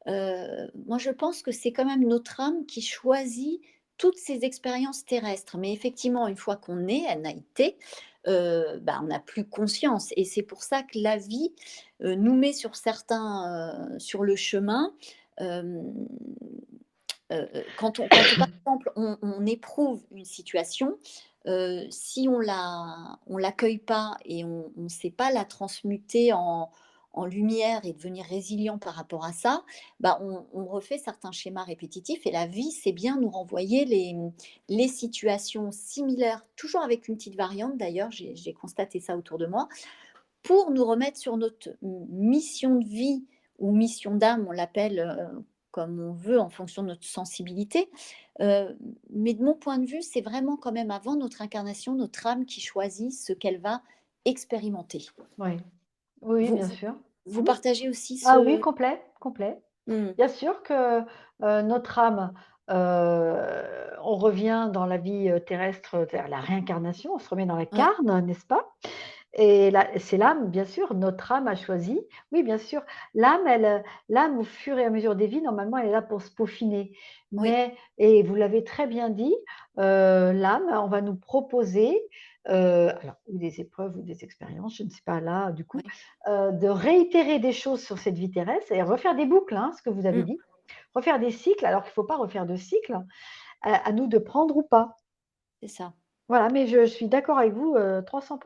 [SPEAKER 1] Moi, je pense que c'est quand même notre âme qui choisit toutes ces expériences terrestres. Mais effectivement, une fois qu'on est Anaïté, bah, on n'a plus conscience et c'est pour ça que la vie, nous met sur le chemin, hem, quand par exemple, on éprouve une situation, si on l'accueille pas et on ne sait pas la transmuter en lumière et devenir résilient par rapport à ça, bah, on refait certains schémas répétitifs et la vie sait bien nous renvoyer les situations similaires, toujours avec une petite variante d'ailleurs, j'ai constaté ça autour de moi, pour nous remettre sur notre mission de vie ou mission d'âme, on l'appelle, comme on veut en fonction de notre sensibilité. Mais de mon point de vue, c'est vraiment quand même avant notre incarnation, notre âme qui choisit ce qu'elle va expérimenter.
[SPEAKER 2] Oui, oui,
[SPEAKER 1] Vous
[SPEAKER 2] bien
[SPEAKER 1] vous
[SPEAKER 2] sûr.
[SPEAKER 1] vous
[SPEAKER 2] Mmh.
[SPEAKER 1] partagez aussi
[SPEAKER 2] Ah oui,
[SPEAKER 1] ce
[SPEAKER 2] complet, complet.
[SPEAKER 1] mmh,
[SPEAKER 2] Bien sûr que, notre âme, on revient dans la vie, terrestre, vers la réincarnation, on se remet dans la
[SPEAKER 1] ouais,
[SPEAKER 2] carne, n'est-ce pas? Et là, c'est l'âme, bien sûr, notre âme a choisi. Oui, bien sûr, l'âme, elle, l'âme, au fur et à mesure des vies, normalement, elle est là pour se peaufiner.
[SPEAKER 1] oui,
[SPEAKER 2] Mais et vous l'avez très bien dit, l'âme, on va nous proposer, alors ou des épreuves ou des expériences, je ne sais pas là, du coup,
[SPEAKER 1] oui.
[SPEAKER 2] de réitérer des choses sur cette vie terrestre et refaire des boucles, hein, ce que vous avez
[SPEAKER 1] Mmh,
[SPEAKER 2] dit. Refaire des cycles, alors qu'il ne faut pas refaire de cycles, à nous de prendre ou pas.
[SPEAKER 1] c'est ça.
[SPEAKER 2] Voilà, mais je suis d'accord avec vous, 300.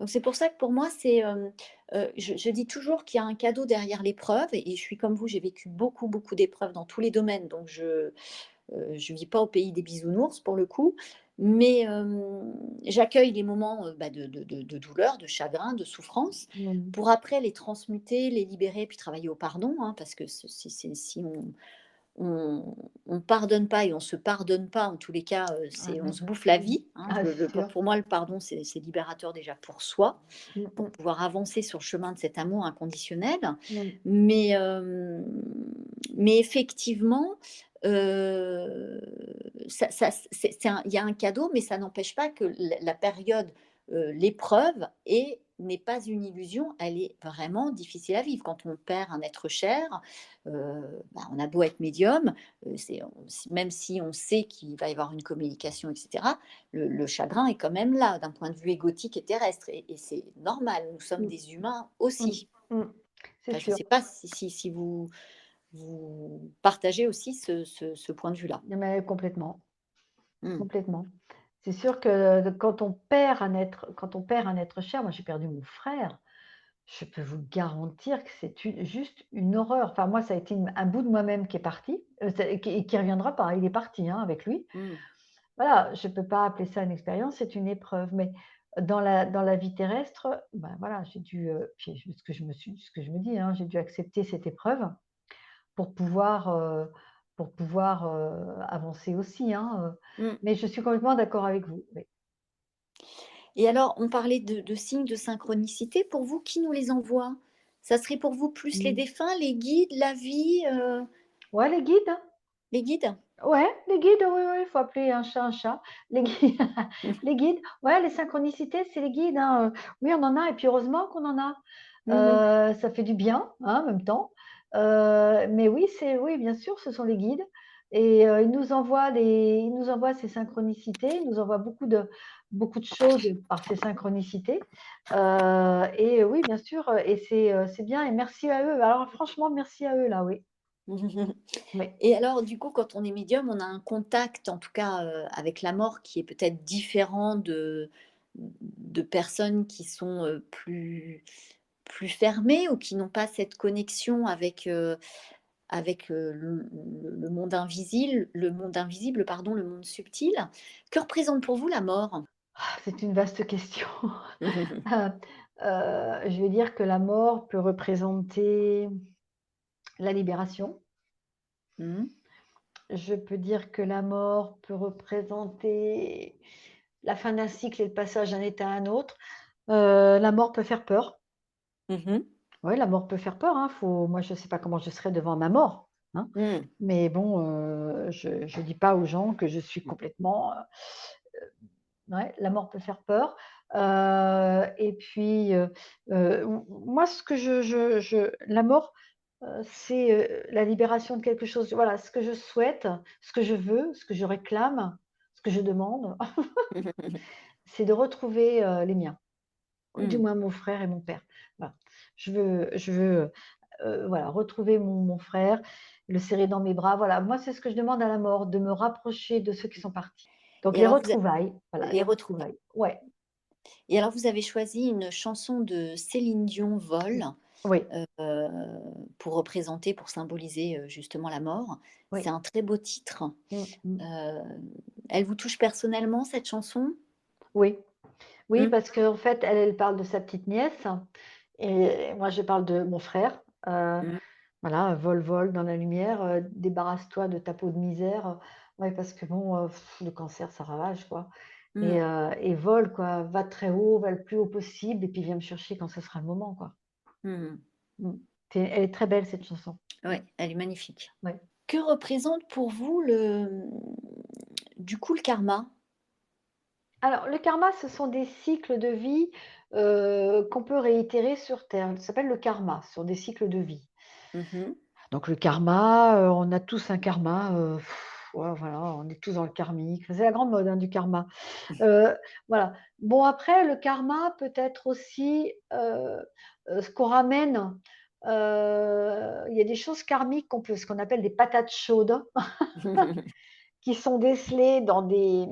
[SPEAKER 1] Donc c'est pour ça que pour moi, je dis toujours qu'il y a un cadeau derrière l'épreuve et je suis comme vous, j'ai vécu beaucoup, beaucoup d'épreuves dans tous les domaines, donc je vis pas au pays des bisounours pour le coup, mais j'accueille les moments, bah, de douleur, de chagrin, de souffrance,
[SPEAKER 2] Mmh.
[SPEAKER 1] pour après les transmuter, les libérer, puis travailler au pardon, hein, parce que si on pardonne pas et on se pardonne pas, en tous les cas,
[SPEAKER 2] Ah
[SPEAKER 1] c'est on
[SPEAKER 2] oui.
[SPEAKER 1] se bouffe la
[SPEAKER 2] Mmh.
[SPEAKER 1] vie, hein.
[SPEAKER 2] Ah, c'est sûr.
[SPEAKER 1] Pour moi, le pardon, c'est libérateur déjà pour soi,
[SPEAKER 2] Mmh
[SPEAKER 1] pour
[SPEAKER 2] mh.
[SPEAKER 1] pouvoir avancer sur le chemin de cet amour inconditionnel.
[SPEAKER 2] Mmh.
[SPEAKER 1] Mais, mais effectivement, heu, ça c'est un il y a un cadeau, mais ça n'empêche pas que la période, l'épreuve n'est pas une illusion, elle est vraiment difficile à vivre. Quand on perd un être cher, bah, on a beau être médium, c'est on si même si on sait qu'il va y avoir une communication et cetera, le chagrin est quand même là, d'un point de vue égotique et terrestre et c'est normal, nous sommes
[SPEAKER 2] Mmh.
[SPEAKER 1] des humains
[SPEAKER 2] Mmh.
[SPEAKER 1] aussi.
[SPEAKER 2] Mmh. C'est
[SPEAKER 1] Enfin, je ne
[SPEAKER 2] sûr.
[SPEAKER 1] sais pas si vous partagez aussi ce point de vue-là?
[SPEAKER 2] Mais complètement,
[SPEAKER 1] Mmh.
[SPEAKER 2] complètement. C'est sûr que quand on perd un être cher, moi j'ai perdu mon frère, je peux vous garantir que c'est juste une horreur. Enfin moi ça a été un bout de moi-même qui est parti, qui reviendra pas, il est parti, hein, avec lui.
[SPEAKER 1] Mmh.
[SPEAKER 2] Voilà, je ne peux pas appeler ça une expérience, c'est une épreuve, mais dans la vie terrestre, ben voilà, j'ai dû, puis ce que je me dis, hein, j'ai dû accepter cette épreuve pour pouvoir avancer aussi, hein,
[SPEAKER 1] Mmh.
[SPEAKER 2] mais je suis complètement d'accord avec vous, oui.
[SPEAKER 1] Et alors, on parlait de signes de synchronicité. Pour vous, qui nous les envoie? Ça serait pour vous plus les
[SPEAKER 2] Mmh.
[SPEAKER 1] défunts, les guides, la vie,
[SPEAKER 2] Ouais, les guides, hein.
[SPEAKER 1] les guides?
[SPEAKER 2] Ouais, les guides, oui, oui, il faut appeler un chat un chat. Les guides
[SPEAKER 1] Mmh.
[SPEAKER 2] les guides, ouais, les synchronicités, c'est les guides, hein, oui, on en a et puis heureusement qu'on en a.
[SPEAKER 1] Mmh.
[SPEAKER 2] Ça fait du bien, hein, en même temps, mais oui, bien sûr, ce sont les guides et ils nous envoient ces synchronicités, ils nous envoient beaucoup de choses par ces synchronicités, et oui, bien sûr, et c'est bien et merci à eux. Alors franchement, merci à eux, là, oui. Oui.
[SPEAKER 1] Et alors, du coup, quand on est médium, on a un contact, en tout cas, avec la mort qui est peut-être différent de personnes qui sont, plus fermées ou qui n'ont pas cette connexion avec, le monde invisible, pardon, le monde subtil. Que représente pour vous la mort?
[SPEAKER 2] Ah, c'est une vaste question. Heu je vais dire que la mort peut représenter la libération.
[SPEAKER 1] Mmh.
[SPEAKER 2] Je peux dire que la mort peut représenter la fin d'un cycle et le passage d'un état à un autre. La mort peut faire peur.
[SPEAKER 1] Mmh.
[SPEAKER 2] Ouais, la mort peut faire peur, hein, moi, je ne sais pas comment je serai devant ma mort, hein,
[SPEAKER 1] Mmh.
[SPEAKER 2] mais bon, je dis pas aux gens que je suis complètement, ouais, la mort peut faire peur, et puis, moi, ce que la mort, c'est, la libération de quelque chose. Voilà, ce que je souhaite, ce que je veux, ce que je réclame, ce que je demande, c'est de retrouver, les miens, ou du
[SPEAKER 1] Mmh.
[SPEAKER 2] moins mon frère et mon père. Voilà. Je veux, voilà, retrouver mon frère, le serrer dans mes bras. Voilà, moi, c'est ce que je demande à la mort, de me rapprocher de ceux qui sont partis. Donc
[SPEAKER 1] et
[SPEAKER 2] les
[SPEAKER 1] alors
[SPEAKER 2] retrouvailles, voilà,
[SPEAKER 1] les
[SPEAKER 2] les
[SPEAKER 1] retrouvailles.
[SPEAKER 2] retrouvailles. Ouais,
[SPEAKER 1] Et alors vous avez choisi une chanson de Céline Dion, «Vol»,
[SPEAKER 2] oui,
[SPEAKER 1] heu, pour représenter, pour symboliser, justement la mort.
[SPEAKER 2] oui.
[SPEAKER 1] C'est un très beau titre.
[SPEAKER 2] Mmh mh.
[SPEAKER 1] Heu, Elle vous touche personnellement, cette chanson?
[SPEAKER 2] Oui, oui,
[SPEAKER 1] Mmh.
[SPEAKER 2] parce qu'en fait, elle parle de sa petite nièce et moi, je parle de mon frère.
[SPEAKER 1] Mmh.
[SPEAKER 2] Voilà, vole, vole dans la lumière, débarrasse-toi de ta peau de misère, ouais, parce que bon, le cancer, ça ravage, quoi
[SPEAKER 1] Mmh.
[SPEAKER 2] et vole, quoi. Va très haut, va le plus haut possible et puis viens me chercher quand ce sera le moment, quoi.
[SPEAKER 1] Mmh.
[SPEAKER 2] Mmh. C'est Elle est très belle cette chanson.
[SPEAKER 1] Ouais, elle est magnifique.
[SPEAKER 2] Ouais.
[SPEAKER 1] Que représente pour vous du coup, le karma?
[SPEAKER 2] Alors le karma, ce sont des cycles de vie, qu'on peut réitérer sur terre. Ça s'appelle le karma, ce sont des cycles de vie.
[SPEAKER 1] Mmh mh.
[SPEAKER 2] Donc le karma, on a tous un karma, ouais, voilà, on est tous dans le karmique. C'est la grande mode, hein, du karma. Heu, voilà. Bon après le karma peut être aussi, ce qu'on ramène, il y a des choses karmiques ce qu'on appelle des patates chaudes qui sont décelées dans des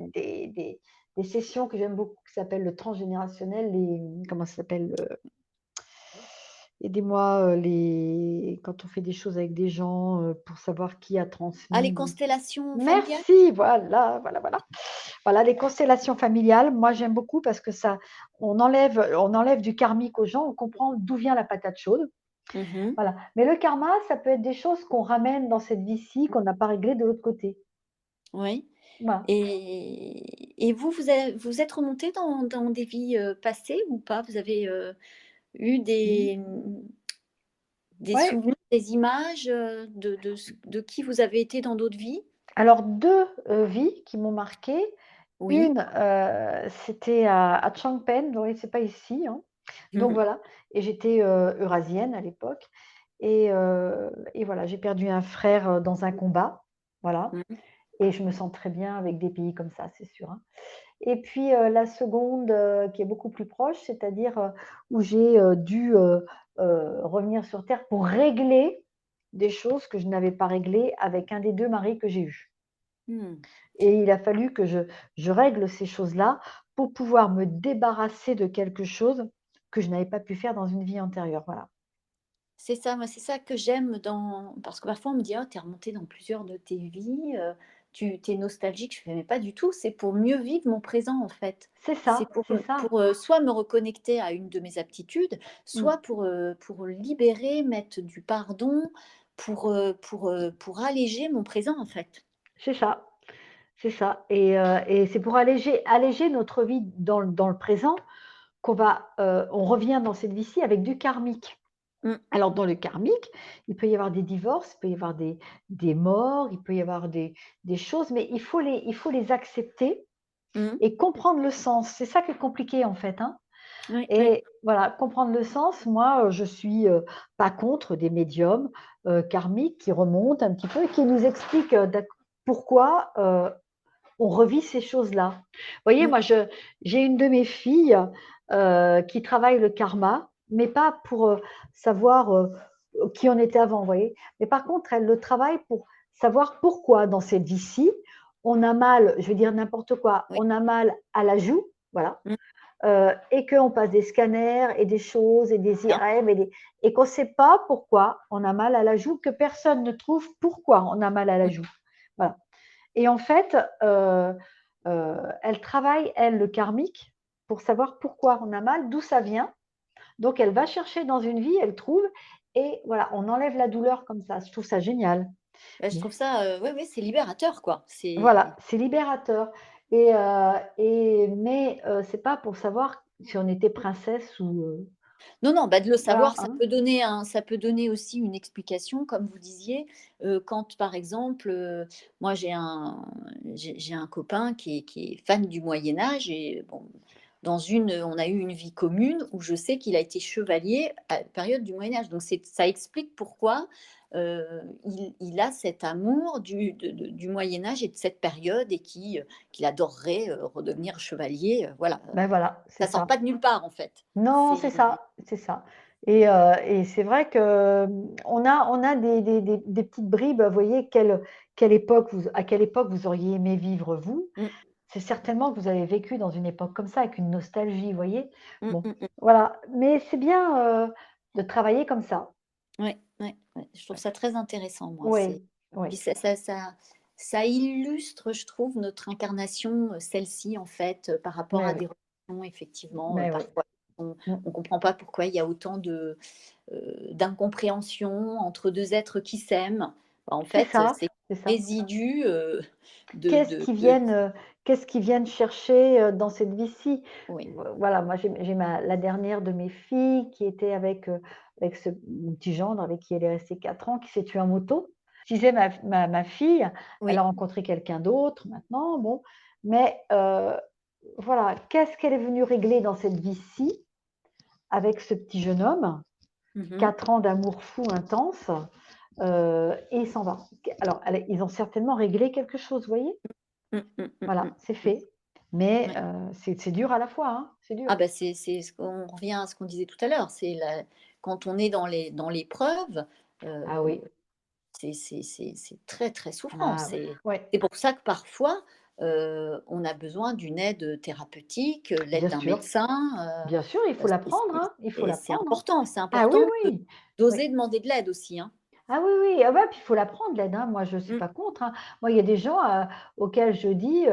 [SPEAKER 2] sessions que j'aime beaucoup qui s'appellent le transgénérationnel, comment ça s'appelle? Aidez-moi, les quand on fait des choses avec des gens, pour savoir qui a
[SPEAKER 1] Ah, les
[SPEAKER 2] transmis.
[SPEAKER 1] constellations familiales?
[SPEAKER 2] Merci, voilà, voilà, voilà. Voilà, les constellations familiales, moi j'aime beaucoup parce que ça on enlève du karmique aux gens, on comprend d'où vient la patate chaude,
[SPEAKER 1] Mmh mh.
[SPEAKER 2] voilà. Mais le karma, ça peut être des choses qu'on ramène dans cette vie-ci, qu'on n'a pas réglées de l'autre côté.
[SPEAKER 1] Oui.
[SPEAKER 2] Voilà.
[SPEAKER 1] Et vous, vous êtes remonté dans des vies, passées ou pas? Vous avez, eu
[SPEAKER 2] Mmh.
[SPEAKER 1] des
[SPEAKER 2] Ouais,
[SPEAKER 1] souvenirs, des images, de qui vous avez été dans d'autres vies?
[SPEAKER 2] alors 2 vies qui m'ont marquée.
[SPEAKER 1] Oui.
[SPEAKER 2] Une, c'était à Phnom Penh, oui, c'est pas ici, hein. Donc voilà et j'étais, eurasienne à l'époque et voilà, j'ai perdu un frère, dans un combat, voilà
[SPEAKER 1] Mmh.
[SPEAKER 2] et je me sens très bien avec des pays comme ça, c'est sûr, hein. Et puis, la seconde, qui est beaucoup plus proche, c'est-à-dire, où j'ai, dû, revenir sur terre pour régler des choses que je n'avais pas réglées avec un des 2 maris que j'ai eus.
[SPEAKER 1] Mmh.
[SPEAKER 2] Et il a fallu que je règle ces choses-là pour pouvoir me débarrasser de quelque chose que je n'avais pas pu faire dans une vie antérieure, voilà.
[SPEAKER 1] C'est ça, moi, c'est ça que j'aime dans parce que parfois on me dit: «Oh, tu es remontée dans plusieurs de tes vies, tu es nostalgique». Je fais: «Mais pas du tout, c'est pour mieux vivre mon présent, en fait».
[SPEAKER 2] C'est
[SPEAKER 1] C'est
[SPEAKER 2] ça, c'est ça.
[SPEAKER 1] pour, soit me reconnecter à une de mes aptitudes,
[SPEAKER 2] Mmh.
[SPEAKER 1] soit pour libérer, mettre du pardon, pour alléger mon présent, en fait.
[SPEAKER 2] C'est ça, c'est ça et c'est pour alléger notre vie dans le présent on revient dans cette vie-ci avec du karmique.
[SPEAKER 1] Mmh.
[SPEAKER 2] Alors dans le karmique, il peut y avoir des divorces, il peut y avoir des morts, il peut y avoir des choses, mais il faut les accepter
[SPEAKER 1] Mmh.
[SPEAKER 2] et comprendre le sens. C'est ça qui est compliqué en fait, hein.
[SPEAKER 1] Oui, oui.
[SPEAKER 2] Et voilà, comprendre le sens, moi, je suis, pas contre des médiums, karmiques qui remontent un petit peu et qui nous expliquent, pourquoi, on revit ces choses-là. Vous voyez,
[SPEAKER 1] Mmh.
[SPEAKER 2] moi, j'ai une de mes filles, qui travaille le karma, mais pas pour, savoir, qui on était avant, vous voyez? Mais par contre, elle le travaille pour savoir pourquoi dans cette vie-ci, on a mal, je vais dire n'importe quoi,
[SPEAKER 1] Oui.
[SPEAKER 2] on a mal à la joue, voilà,
[SPEAKER 1] Mmh.
[SPEAKER 2] et qu'on passe des scanners et des choses et des
[SPEAKER 1] Bien.
[SPEAKER 2] IRM et qu'on ne sait pas pourquoi on a mal à la joue, que personne ne trouve pourquoi on a mal à la
[SPEAKER 1] Mmh.
[SPEAKER 2] joue. Voilà. Et en fait, elle travaille, elle, le karmique, pour savoir pourquoi on a mal, d'où ça vient. Donc elle va chercher dans une vie, elle trouve et voilà, on enlève la douleur comme ça. Je trouve ça génial.
[SPEAKER 1] Bah, je
[SPEAKER 2] Mais
[SPEAKER 1] trouve ça, ouais, ouais, c'est libérateur, quoi. C'est
[SPEAKER 2] voilà, c'est libérateur mais c'est pas pour savoir si on était princesse ou,
[SPEAKER 1] non, non, bah, de le
[SPEAKER 2] voilà,
[SPEAKER 1] savoir,
[SPEAKER 2] hein.
[SPEAKER 1] ça peut donner aussi une explication, comme vous disiez, quand, par exemple, moi, j'ai un copain qui est fan du Moyen Âge et bon, on a eu une vie commune où je sais qu'il a été chevalier à la période du Moyen Âge. Donc ça explique pourquoi, il a cet amour du Moyen Âge et de cette période et qu'il adorerait, redevenir chevalier, voilà,
[SPEAKER 2] Ben voilà, c'est
[SPEAKER 1] ça sort
[SPEAKER 2] ça.
[SPEAKER 1] pas de nulle part, en fait.
[SPEAKER 2] Non,
[SPEAKER 1] C'est
[SPEAKER 2] c'est ça, c'est ça. Et c'est vrai que, on a des petites bribes. Vous voyez à quelle époque vous auriez aimé vivre vous?
[SPEAKER 1] Mmh.
[SPEAKER 2] C'est certainement que vous avez vécu dans une époque comme ça, avec une nostalgie, vous voyez?
[SPEAKER 1] Mmh,
[SPEAKER 2] Bon,
[SPEAKER 1] mmh mh.
[SPEAKER 2] voilà, mais c'est bien, de travailler comme ça.
[SPEAKER 1] Ouais, ouais, ouais. Je trouve ça très intéressant, moi. C'est
[SPEAKER 2] Oui, oui,
[SPEAKER 1] puis ça illustre, je trouve, notre incarnation, celle-ci, en fait, par rapport
[SPEAKER 2] mais
[SPEAKER 1] à
[SPEAKER 2] oui,
[SPEAKER 1] des relations, effectivement,
[SPEAKER 2] mais oui.
[SPEAKER 1] parfois on
[SPEAKER 2] Mmh.
[SPEAKER 1] on comprend pas pourquoi il y a autant d'incompréhension entre 2 êtres qui s'aiment. Bah, en fait, c'est
[SPEAKER 2] C'est ça.
[SPEAKER 1] résidu, de
[SPEAKER 2] Qu'est-ce
[SPEAKER 1] de
[SPEAKER 2] qu'ils
[SPEAKER 1] de
[SPEAKER 2] viennent, heu, qu'est-ce qu'ils viennent chercher, dans cette vie-ci?
[SPEAKER 1] oui.
[SPEAKER 2] Voilà, moi j'ai la dernière de mes filles qui était avec mon petit gendre avec qui elle est restée 4 ans, qui s'est tué en moto. Je disais ma fille, elle a
[SPEAKER 1] Oui.
[SPEAKER 2] rencontré quelqu'un d'autre maintenant, bon, mais voilà, qu'est-ce qu'elle est venue régler dans cette vie-ci avec ce petit jeune homme?
[SPEAKER 1] Mmh mh.
[SPEAKER 2] 4 ans d'amour fou intense, et il s'en va. Alors ils ont certainement réglé quelque chose, vous voyez?
[SPEAKER 1] Mmh, mmh, mmh,
[SPEAKER 2] Voilà,
[SPEAKER 1] mmh,
[SPEAKER 2] c'est
[SPEAKER 1] mmh.
[SPEAKER 2] fait. Mais
[SPEAKER 1] Ouais.
[SPEAKER 2] c'est dur à la fois, hein, c'est
[SPEAKER 1] Ah
[SPEAKER 2] dur.
[SPEAKER 1] bah, c'est ce qu'on revient à ce qu'on disait tout à l'heure, c'est la quand on est dans l'épreuve,
[SPEAKER 2] Ah
[SPEAKER 1] heu,
[SPEAKER 2] oui,
[SPEAKER 1] c'est très, très souffrant.
[SPEAKER 2] ah ouais,
[SPEAKER 1] C'est pour ça que parfois, on a besoin d'une aide thérapeutique, l'aide d'un médecin,
[SPEAKER 2] bien sûr, il faut l'apprendre, hein, il faut
[SPEAKER 1] c'est
[SPEAKER 2] l'apprendre, hein.
[SPEAKER 1] important. C'est
[SPEAKER 2] Ah oui,
[SPEAKER 1] important
[SPEAKER 2] oui, oui.
[SPEAKER 1] d'oser demander de l'aide aussi, hein.
[SPEAKER 2] Ah oui, oui, ah bah, puis il faut l'apprendre l'aide, hein. Moi, je suis
[SPEAKER 1] Mmh,
[SPEAKER 2] pas contre, hein. Moi, il y a des gens, auxquels je dis,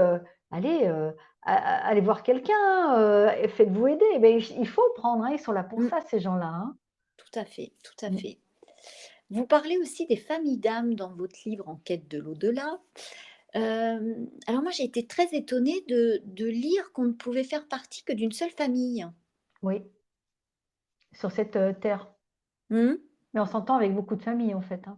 [SPEAKER 2] «Allez, allez voir quelqu'un, et faites-vous aider». Mais il faut prendre, hein, ils sont là pour
[SPEAKER 1] mmh,
[SPEAKER 2] ça, ces gens-là, hein.
[SPEAKER 1] tout à fait, tout à
[SPEAKER 2] Mmh.
[SPEAKER 1] fait. Vous parlez aussi des familles d'âmes dans votre livre «En quête de l'au-delà». Alors moi, j'ai été très étonnée de lire qu'on ne pouvait faire partie que d'une seule famille.
[SPEAKER 2] Oui, sur cette, terre.
[SPEAKER 1] Mmh.
[SPEAKER 2] Mais on s'entend avec beaucoup de familles, en fait, hein.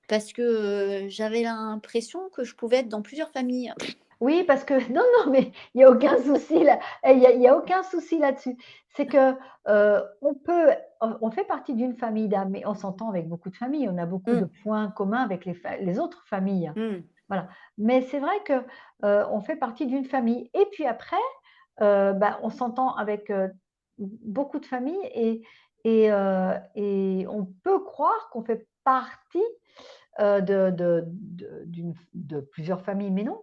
[SPEAKER 1] Parce que, j'avais l'impression que je pouvais être dans plusieurs familles.
[SPEAKER 2] Oui, parce que non, non, mais il y a aucun souci là, il y a aucun souci là-dessus. C'est que, on fait partie d'une famille d'âmes, mais on s'entend avec beaucoup de familles. On a beaucoup de
[SPEAKER 1] Mmh,
[SPEAKER 2] points communs avec les autres familles.
[SPEAKER 1] mmh,
[SPEAKER 2] Voilà. Mais c'est vrai que, on fait partie d'une famille et puis après, bah, on s'entend avec, beaucoup de familles et on peut croire qu'on fait partie, de plusieurs familles, mais non.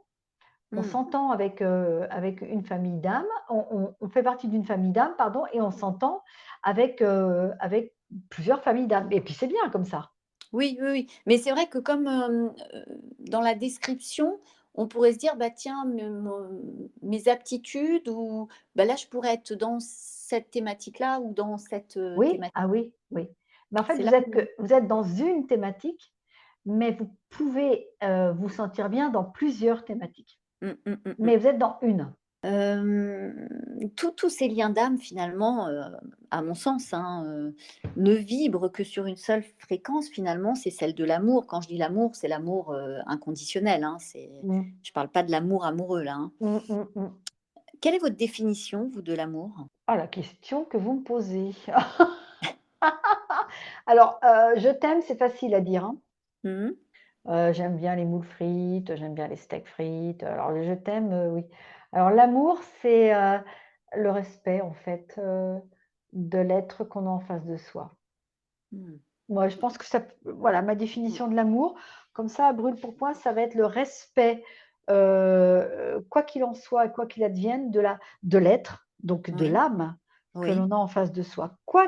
[SPEAKER 2] On
[SPEAKER 1] mmh.
[SPEAKER 2] s'entend avec une famille d'âmes, on fait partie d'une famille d'âmes, pardon, et on s'entend avec plusieurs familles d'âmes et puis c'est bien comme ça.
[SPEAKER 1] Oui, oui, oui. Mais c'est vrai que comme, dans la description, on pourrait se dire: «Bah, tiens, mes aptitudes» ou «Bah, là, je pourrais être dans cette thématique-là ou dans cette,
[SPEAKER 2] Oui,
[SPEAKER 1] thématique».
[SPEAKER 2] ah oui, oui. Mais en fait,
[SPEAKER 1] C'est là où
[SPEAKER 2] vous êtes dans une thématique, mais vous pouvez, vous sentir bien dans plusieurs thématiques.
[SPEAKER 1] mmh, mmh, mmh, mmh.
[SPEAKER 2] Mais vous êtes dans une.
[SPEAKER 1] Tous ces liens d'âme finalement, à mon sens, hein, ne vibrent que sur une seule fréquence finalement, c'est celle de l'amour. Quand je dis l'amour, c'est l'amour, inconditionnel, hein,
[SPEAKER 2] Mmh.
[SPEAKER 1] je parle pas de l'amour amoureux là, hein.
[SPEAKER 2] Mmh, mmh, mmh.
[SPEAKER 1] Quelle est votre définition, vous, de l'amour?
[SPEAKER 2] Ah, la question que vous me posez. Alors, je t'aime, c'est facile à dire, hein.
[SPEAKER 1] Mmh.
[SPEAKER 2] J'aime bien les moules frites, j'aime bien les steaks frites, alors le je t'aime, oui. Alors l'amour, c'est, le respect en fait, de l'être qu'on a en face de soi.
[SPEAKER 1] Mmh.
[SPEAKER 2] Moi, je pense que voilà, ma définition de l'amour, comme ça, à brûle pour point, ça va être le respect, quoi qu'il en soit et quoi qu'il advienne de l'être, donc de
[SPEAKER 1] Oui,
[SPEAKER 2] l'âme que
[SPEAKER 1] oui.
[SPEAKER 2] l'on a en face de soi. Quoi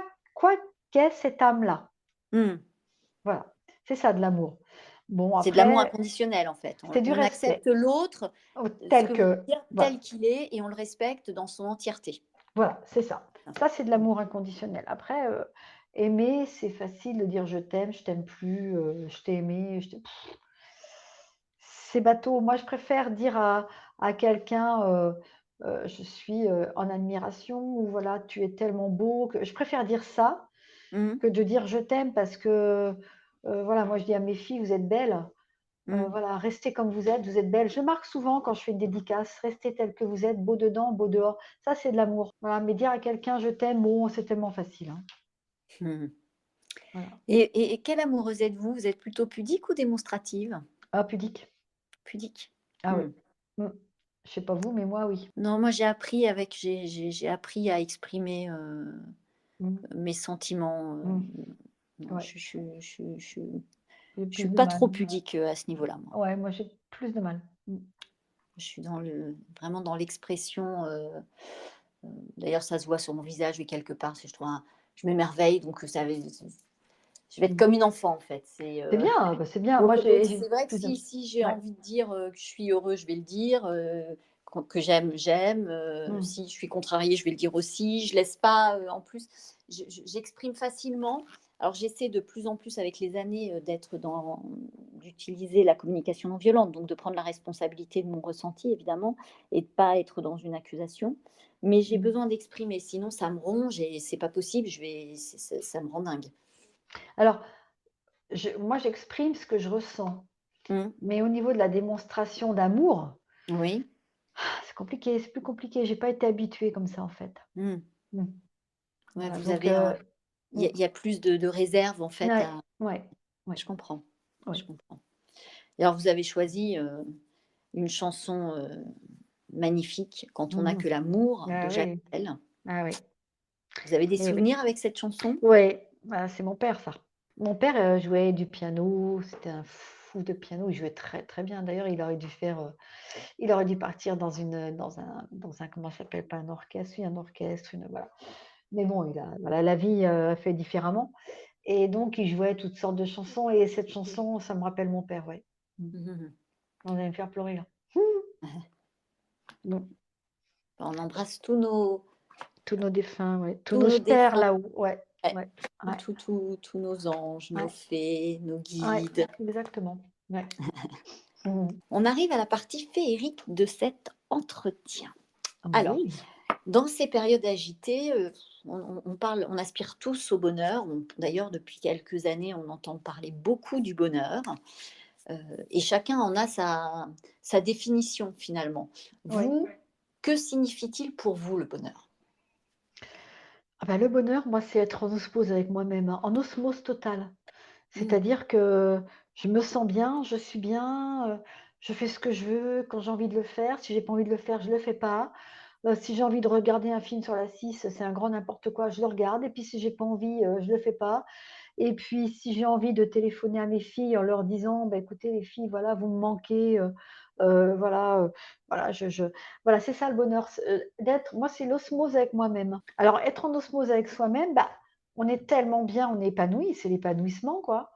[SPEAKER 2] qu'est cette âme-là.
[SPEAKER 1] Mmh.
[SPEAKER 2] Voilà, c'est ça de l'amour. Bon
[SPEAKER 1] C'est de l'amour
[SPEAKER 2] après,
[SPEAKER 1] inconditionnel en fait.
[SPEAKER 2] c'est du
[SPEAKER 1] On accepte
[SPEAKER 2] respect.
[SPEAKER 1] l'autre, ce
[SPEAKER 2] Tel
[SPEAKER 1] que vous voulez
[SPEAKER 2] que
[SPEAKER 1] dire, tel
[SPEAKER 2] voilà,
[SPEAKER 1] qu'il est et on le respecte dans son entièreté.
[SPEAKER 2] voilà, c'est ça. Ça, c'est de
[SPEAKER 1] Mmh.
[SPEAKER 2] l'amour inconditionnel. Après, aimer, c'est facile de dire: je t'aime plus, je t'ai aimé, je t'ai» c'est bateau. Moi, je préfère dire à quelqu'un, «Je suis, en admiration» ou voilà: «Tu es tellement beau» que je préfère dire ça
[SPEAKER 1] Mmh.
[SPEAKER 2] que de dire: «Je t'aime» parce que, voilà, moi, je dis à mes filles: «Vous êtes belles».
[SPEAKER 1] Mmh.
[SPEAKER 2] Voilà, restez comme vous êtes belles. Je marque souvent quand je fais une dédicace: «Restez telle que vous êtes, beau dedans, beau dehors». Ça, c'est de l'amour. Voilà, mais dire à quelqu'un: «Je t'aime», bon, c'est tellement facile, hein.
[SPEAKER 1] Mmh.
[SPEAKER 2] Voilà.
[SPEAKER 1] Et quelle amoureuse êtes-vous? Vous êtes plutôt pudique ou démonstrative?
[SPEAKER 2] Ah, pudique.
[SPEAKER 1] Pudique.
[SPEAKER 2] Ah oui.
[SPEAKER 1] Mmh.
[SPEAKER 2] Mmh. Je sais pas vous, mais moi, oui.
[SPEAKER 1] Non, moi j'ai appris à exprimer,
[SPEAKER 2] Mmh.
[SPEAKER 1] mes sentiments.
[SPEAKER 2] Mmh.
[SPEAKER 1] Non,
[SPEAKER 2] Ouais, j'ai
[SPEAKER 1] je suis
[SPEAKER 2] plus de
[SPEAKER 1] pas
[SPEAKER 2] mal.
[SPEAKER 1] trop pudique, à ce niveau-là, moi.
[SPEAKER 2] Ouais, moi, j'ai plus de mal.
[SPEAKER 1] Je suis vraiment dans l'expression, d'ailleurs ça se voit sur mon visage et quelque part, si je trouve je m'émerveille donc je vais être
[SPEAKER 2] Mmh.
[SPEAKER 1] comme une enfant en fait.
[SPEAKER 2] C'est bien, bah, c'est bien.
[SPEAKER 1] Donc
[SPEAKER 2] Moi, j'ai
[SPEAKER 1] c'est vrai que
[SPEAKER 2] plus de
[SPEAKER 1] si j'ai
[SPEAKER 2] ouais.
[SPEAKER 1] envie de dire, que je suis heureux, je vais le dire, que j'aime, j'aime,
[SPEAKER 2] Mmh.
[SPEAKER 1] si je suis contrariée, je vais le dire aussi. Je laisse pas, en plus, j'exprime facilement. Alors j'essaie de plus en plus avec les années, d'utiliser la communication non violente, donc de prendre la responsabilité de mon ressenti évidemment et de pas être dans une accusation. Mais j'ai
[SPEAKER 2] Mmh.
[SPEAKER 1] besoin d'exprimer, sinon ça me ronge et c'est pas possible, je vais ça me rend dingue.
[SPEAKER 2] Alors, moi, j'exprime ce que je ressens,
[SPEAKER 1] Mmh.
[SPEAKER 2] mais au niveau de la démonstration d'amour,
[SPEAKER 1] Oui.
[SPEAKER 2] c'est compliqué, c'est plus compliqué. J'ai pas été habituée comme ça, en fait.
[SPEAKER 1] Mmh.
[SPEAKER 2] Mmh.
[SPEAKER 1] Ouais,
[SPEAKER 2] Voilà,
[SPEAKER 1] vous
[SPEAKER 2] donc
[SPEAKER 1] avez un
[SPEAKER 2] mmh,
[SPEAKER 1] il y a plus de réserve en fait
[SPEAKER 2] ouais,
[SPEAKER 1] à
[SPEAKER 2] ouais, ouais,
[SPEAKER 1] je comprends, je
[SPEAKER 2] ouais.
[SPEAKER 1] comprends. Et alors vous avez choisi, une chanson, magnifique, «Quand on n'a
[SPEAKER 2] Mmh.
[SPEAKER 1] que l'amour» de
[SPEAKER 2] Ah
[SPEAKER 1] Jacques
[SPEAKER 2] oui,
[SPEAKER 1] Brel.
[SPEAKER 2] ah oui,
[SPEAKER 1] Vous avez des
[SPEAKER 2] eh oui.
[SPEAKER 1] souvenirs avec cette chanson?
[SPEAKER 2] Ouais, bah, c'est mon père, ça. Mon père, jouait du piano, c'était un fou de piano, il jouait très, très bien. D'ailleurs, il aurait dû partir dans un comment ça s'appelle? Pas un orchestre, oui, un orchestre, voilà. Mais bon, voilà, la vie, a fait différemment et donc il jouait toutes sortes de chansons et cette chanson, ça me rappelle mon père, ouais. Mmh.
[SPEAKER 1] Mmh mh.
[SPEAKER 2] Vous allez me faire pleurer, là. Mmh.
[SPEAKER 1] On embrasse tous nos
[SPEAKER 2] Tous nos défunts, ouais, tous
[SPEAKER 1] tous
[SPEAKER 2] nos
[SPEAKER 1] nos
[SPEAKER 2] chers
[SPEAKER 1] défunts,
[SPEAKER 2] là-haut, ouais,
[SPEAKER 1] ouais,
[SPEAKER 2] ouais, ouais,
[SPEAKER 1] tous nos anges, nos
[SPEAKER 2] ouais,
[SPEAKER 1] fées, nos
[SPEAKER 2] ouais,
[SPEAKER 1] guides.
[SPEAKER 2] exactement, ouais. Mmh.
[SPEAKER 1] On arrive à la partie féerique de cet entretien.
[SPEAKER 2] Ah bah
[SPEAKER 1] Alors,
[SPEAKER 2] oui.
[SPEAKER 1] dans ces périodes agitées, on aspire tous au bonheur. D'ailleurs, depuis quelques années, on entend parler beaucoup du bonheur, heu et chacun en a sa définition finalement.
[SPEAKER 2] Ouais.
[SPEAKER 1] Vous, que signifie-t-il pour vous le bonheur?
[SPEAKER 2] Ah bah, le bonheur, moi, c'est être en osmose avec moi-même, hein, en osmose totale.
[SPEAKER 1] Mmh.
[SPEAKER 2] C'est-à-dire que je me sens bien, je suis bien, je fais ce que je veux quand j'ai envie de le faire. Si j'ai pas envie de le faire, je le fais pas. Si j'ai envie de regarder un film sur la 6, c'est un grand n'importe quoi, je le regarde et puis si j'ai pas envie, je le fais pas. Et puis si j'ai envie de téléphoner à mes filles en leur disant: «Bah, écoutez les filles, voilà, vous me manquez, voilà, voilà, voilà, c'est ça le bonheur, d'être moi, c'est l'osmose avec moi-même. Alors être en osmose avec soi-même, bah, on est tellement bien, on est épanoui, c'est l'épanouissement, quoi,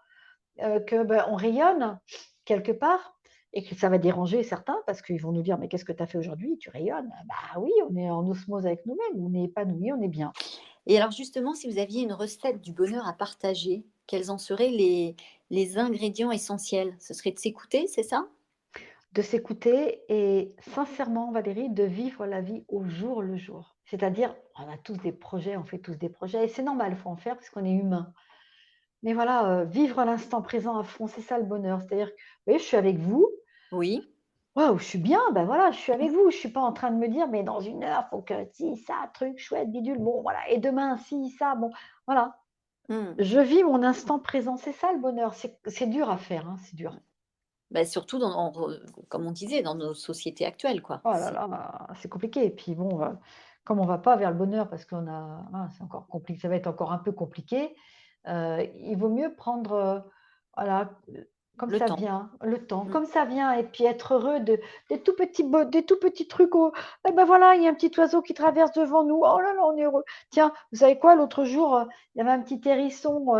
[SPEAKER 2] que, bah, on rayonne quelque part et que ça va déranger certains parce qu'ils vont nous dire: «Mais qu'est-ce que tu as fait aujourd'hui? Tu rayonnes». Bah oui, on est en osmose avec nous-mêmes, on est épanoui, on est bien.
[SPEAKER 1] Et alors justement, si vous aviez une recette du bonheur à partager, quels en seraient les ingrédients essentiels? Ce serait de s'écouter, c'est ça?
[SPEAKER 2] De s'écouter et sincèrement, Valérie, de vivre la vie au jour le jour. C'est-à-dire, on a tous des projets, on fait tous des projets et c'est normal, il faut en faire parce qu'on est humain. Mais voilà, vivre l'instant présent à fond, c'est ça le bonheur. C'est-à-dire que, vous voyez, je suis avec vous,
[SPEAKER 1] Oui.
[SPEAKER 2] waouh, je suis bien, ben voilà, je suis avec vous. Je suis pas en train de me dire: «Mais dans une heure, faut que si, ça, truc chouette, bidule, bon voilà et demain si, ça, bon». Voilà,
[SPEAKER 1] Mmh.
[SPEAKER 2] je vis mon instant présent, c'est ça le bonheur. C'est dur à faire, hein, c'est dur.
[SPEAKER 1] Bah, surtout comme on disait, dans nos sociétés actuelles, quoi.
[SPEAKER 2] Oh là là, c'est compliqué et puis bon, comme on va pas vers le bonheur parce qu'on a c'est encore compliqué, ça va être encore un peu compliqué, il vaut mieux prendre, voilà, comme
[SPEAKER 1] Le
[SPEAKER 2] ça
[SPEAKER 1] temps.
[SPEAKER 2] vient, le temps,
[SPEAKER 1] Mmh.
[SPEAKER 2] comme ça vient et puis être heureux des tout petits trucs et ben voilà, il y a un petit oiseau qui traverse devant nous, oh là là, on est heureux. Tiens, vous savez quoi? L'autre jour, il y avait un petit hérisson,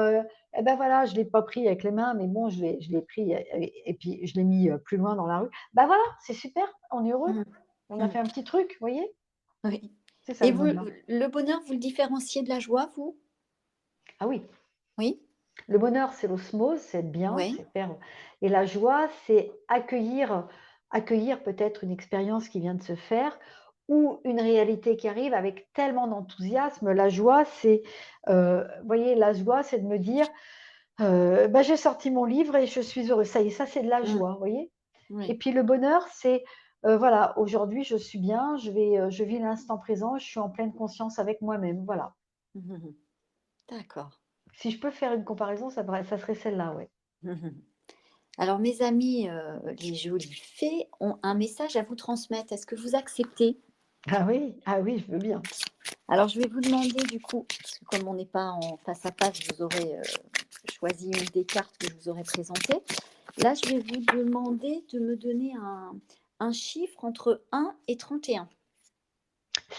[SPEAKER 2] et ben voilà, je l'ai pas pris avec les mains, mais bon, je l'ai pris et puis je l'ai mis, plus loin dans la rue. Bah voilà, c'est super, on est heureux.
[SPEAKER 1] Mmh.
[SPEAKER 2] On a
[SPEAKER 1] Mmh.
[SPEAKER 2] fait un petit truc, vous voyez?
[SPEAKER 1] Oui.
[SPEAKER 2] C'est ça
[SPEAKER 1] Et
[SPEAKER 2] le
[SPEAKER 1] vous,
[SPEAKER 2] bonheur.
[SPEAKER 1] le bonheur, vous le différenciez de la joie, vous?
[SPEAKER 2] Ah oui,
[SPEAKER 1] Oui?
[SPEAKER 2] le bonheur, c'est l'osmose, c'est être bien,
[SPEAKER 1] Ouais.
[SPEAKER 2] c'est faire et la joie, c'est accueillir peut-être une expérience qui vient de se faire ou une réalité qui arrive avec tellement d'enthousiasme. La joie, c'est, vous voyez, la joie, c'est de me dire, «Bah, j'ai sorti mon livre et je suis heureuse». Ça y est, ça, c'est de la
[SPEAKER 1] Mmh.
[SPEAKER 2] joie, vous voyez? Et
[SPEAKER 1] Oui.
[SPEAKER 2] puis le bonheur, c'est, voilà, aujourd'hui, je suis bien, je vis l'instant présent, je suis en pleine conscience avec moi-même, voilà.
[SPEAKER 1] Mmh mh. D'accord.
[SPEAKER 2] Si je peux faire une comparaison, ça serait celle-là, ouais.
[SPEAKER 1] Mmh. Alors mes amis, les jolies fées ont un message à vous transmettre. Est-ce que vous acceptez?
[SPEAKER 2] Ah oui, je veux bien.
[SPEAKER 1] Alors, je vais vous demander du coup, parce que comme on n'est pas en face à face, vous aurez choisi une des cartes que je vous aurais présentées. Là, je vais vous demander de me donner un chiffre entre 1 et 31.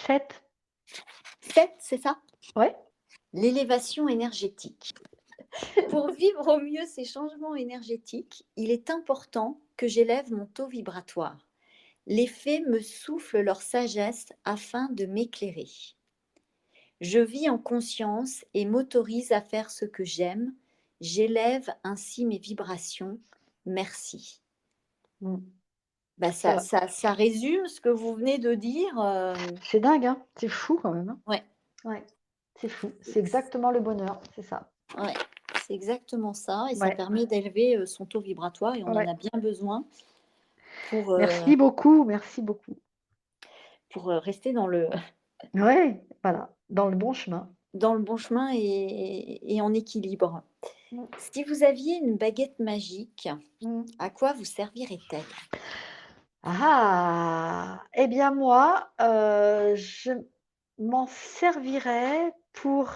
[SPEAKER 2] 7.
[SPEAKER 1] 7, c'est ça?
[SPEAKER 2] Ouais.
[SPEAKER 1] L'élévation énergétique. Pour vivre au mieux ces changements énergétiques, il est important que j'élève mon taux vibratoire. Les fées me soufflent leur sagesse afin de m'éclairer. Je vis en conscience et m'autorise à faire ce que j'aime. J'élève ainsi mes vibrations. Merci.
[SPEAKER 2] Mmh.
[SPEAKER 1] Bah,
[SPEAKER 2] Ça
[SPEAKER 1] ça résume ce que vous venez de dire.
[SPEAKER 2] c'est dingue, hein? C'est fou quand même, hein?
[SPEAKER 1] Ouais,
[SPEAKER 2] Ouais, c'est fou. C'est exactement le bonheur, c'est ça.
[SPEAKER 1] ouais, c'est exactement ça. Et ça
[SPEAKER 2] Ouais,
[SPEAKER 1] permet d'élever son taux vibratoire et on en
[SPEAKER 2] ouais.
[SPEAKER 1] a bien besoin pour,
[SPEAKER 2] Merci beaucoup, merci beaucoup.
[SPEAKER 1] rester dans le,
[SPEAKER 2] Ouais, voilà, dans le bon chemin.
[SPEAKER 1] dans le bon chemin et en équilibre.
[SPEAKER 2] Mmh,
[SPEAKER 1] Si vous aviez une baguette magique,
[SPEAKER 2] mmh.
[SPEAKER 1] à quoi vous servirait-elle?
[SPEAKER 2] Ah! Eh bien moi, je m'en servirais pour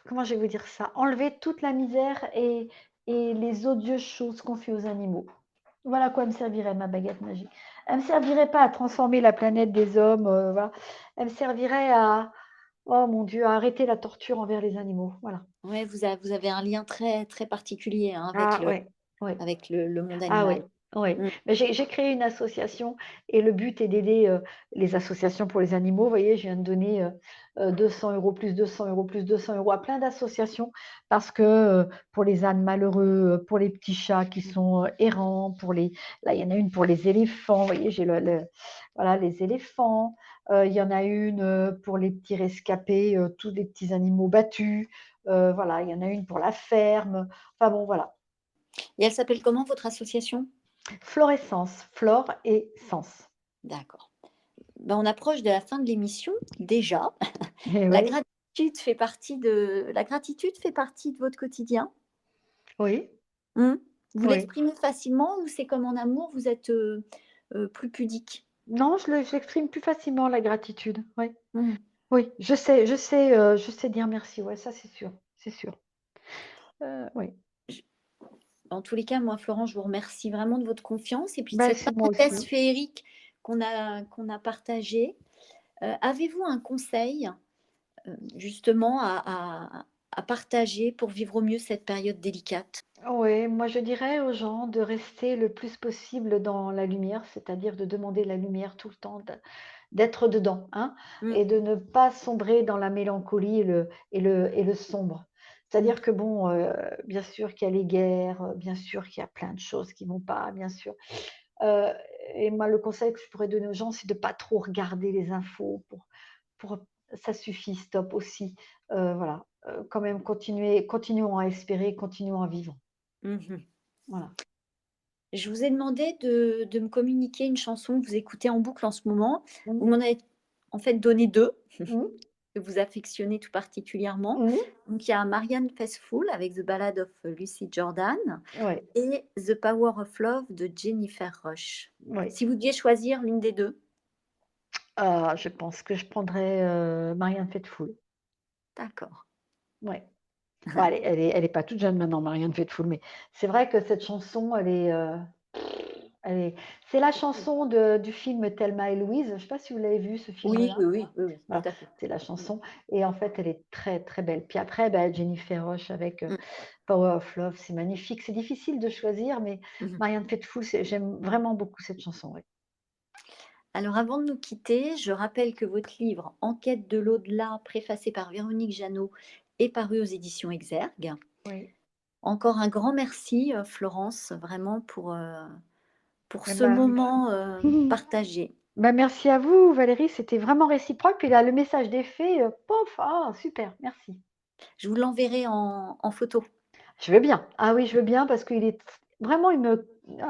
[SPEAKER 2] comment je vais vous dire ça? Enlever toute la misère et les odieuses choses qu'on fait aux animaux. Voilà à quoi elle me servirait ma baguette magique. Elle me servirait pas à transformer la planète des hommes, voilà. Elle me servirait à oh mon Dieu, à arrêter la torture envers les animaux, voilà.
[SPEAKER 1] Ouais, vous avez un lien très, très particulier, hein,
[SPEAKER 2] Ah ouais, ouais.
[SPEAKER 1] avec le monde
[SPEAKER 2] Ah oui,
[SPEAKER 1] animal.
[SPEAKER 2] oui.
[SPEAKER 1] Mmh.
[SPEAKER 2] Mais j'ai créé une association et le but est d'aider, les associations pour les animaux. Vous voyez, je viens de donner, 200 € plus 200 € plus 200 € à plein d'associations parce que, pour les ânes malheureux, pour les petits chats qui sont, errants, pour les là, il y en a une pour les éléphants, vous voyez, j'ai le voilà, les éléphants. Il y en a une, pour les petits rescapés, tous les petits animaux battus. Voilà, il y en a une pour la ferme. Enfin bon, voilà.
[SPEAKER 1] Et elle s'appelle comment votre association?
[SPEAKER 2] Florescence, flore et sens.
[SPEAKER 1] D'accord. Ben, on approche de la fin de l'émission déjà.
[SPEAKER 2] Eh oui,
[SPEAKER 1] La gratitude fait partie de votre quotidien?
[SPEAKER 2] oui,
[SPEAKER 1] Mmh. Vous
[SPEAKER 2] oui.
[SPEAKER 1] l'exprimez facilement ou c'est comme en amour, vous êtes, plus pudique?
[SPEAKER 2] Non, je l'exprime plus facilement la gratitude, oui.
[SPEAKER 1] Mmh.
[SPEAKER 2] Oui, je sais dire merci, ouais, ça c'est sûr, c'est sûr. Oui.
[SPEAKER 1] En tous les cas, moi, Florence, je vous remercie vraiment de votre confiance et puis de
[SPEAKER 2] Ben
[SPEAKER 1] cette
[SPEAKER 2] c'est moi aussi.
[SPEAKER 1] parenthèse féerique qu'on a partagée. Avez-vous un conseil, justement à partager pour vivre au mieux cette période délicate?
[SPEAKER 2] Oui, moi je dirais aux gens de rester le plus possible dans la lumière, c'est-à-dire de demander la lumière tout le temps, d'être dedans, hein,
[SPEAKER 1] Mmh,
[SPEAKER 2] et de ne pas sombrer dans la mélancolie et le sombre.
[SPEAKER 1] mmh,
[SPEAKER 2] C'est-à-dire que bon, bien sûr qu'il y a les guerres, bien sûr qu'il y a plein de choses qui vont pas, bien sûr. Heu et moi, le conseil que je pourrais donner aux gens, c'est de pas trop regarder les infos pour ça suffit, stop aussi. Voilà, quand même continuons à espérer, continuons à vivre.
[SPEAKER 1] mmh.
[SPEAKER 2] Voilà.
[SPEAKER 1] Je vous ai demandé de me communiquer une chanson que vous écoutez en boucle en ce moment.
[SPEAKER 2] Mmh.
[SPEAKER 1] Vous m'en avez en fait donné 2
[SPEAKER 2] Mmh.
[SPEAKER 1] que vous affectionnez tout particulièrement.
[SPEAKER 2] Mmh.
[SPEAKER 1] Donc il y a Marianne Faithfull avec The Ballad of Lucy Jordan
[SPEAKER 2] Ouais,
[SPEAKER 1] et The Power of Love de Jennifer Rush.
[SPEAKER 2] ouais.
[SPEAKER 1] Si vous deviez choisir l'une des 2.
[SPEAKER 2] Ah, je pense que je prendrais, Marianne Faithfull.
[SPEAKER 1] D'accord.
[SPEAKER 2] Ouais. Bon, elle est pas toute jeune maintenant, Marianne Faithfull, mais c'est vrai que cette chanson, elle est c'est la chanson du film Thelma et Louise. Je sais pas si vous l'avez vu ce
[SPEAKER 1] Oui,
[SPEAKER 2] film-là?
[SPEAKER 1] oui, oui, oui, oui, tout
[SPEAKER 2] Voilà,
[SPEAKER 1] à fait.
[SPEAKER 2] c'est la chanson et en fait, elle est très, très belle. Puis après, bah, Jennifer Rush avec,
[SPEAKER 1] Mmh,
[SPEAKER 2] Power of Love, c'est magnifique. C'est difficile de choisir, mais
[SPEAKER 1] mmh.
[SPEAKER 2] Marianne Faithfull, j'aime vraiment beaucoup cette chanson, ouais.
[SPEAKER 1] Alors avant de nous quitter, je rappelle que votre livre «En quête de l'au-delà», préfacé par Véronique Jeannot, est paru aux éditions Exergue.
[SPEAKER 2] Oui.
[SPEAKER 1] Encore un grand merci, Florence, vraiment pour
[SPEAKER 2] Et
[SPEAKER 1] ce
[SPEAKER 2] bah
[SPEAKER 1] moment, partagé.
[SPEAKER 2] bah, merci à vous Valérie, c'était vraiment réciproque. Puis là, le message des fées, pof, ah super, merci.
[SPEAKER 1] Je vous l'enverrai en photo.
[SPEAKER 2] Je veux bien. Ah oui, je veux bien parce qu'il est vraiment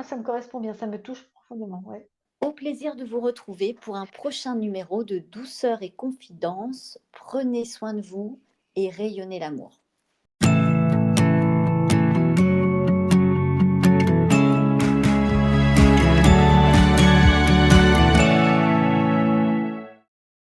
[SPEAKER 2] ça me correspond bien, ça me touche profondément, ouais.
[SPEAKER 1] Au plaisir de vous retrouver pour un prochain numéro de Douceur et confidence. Prenez soin de vous et rayonnez l'amour.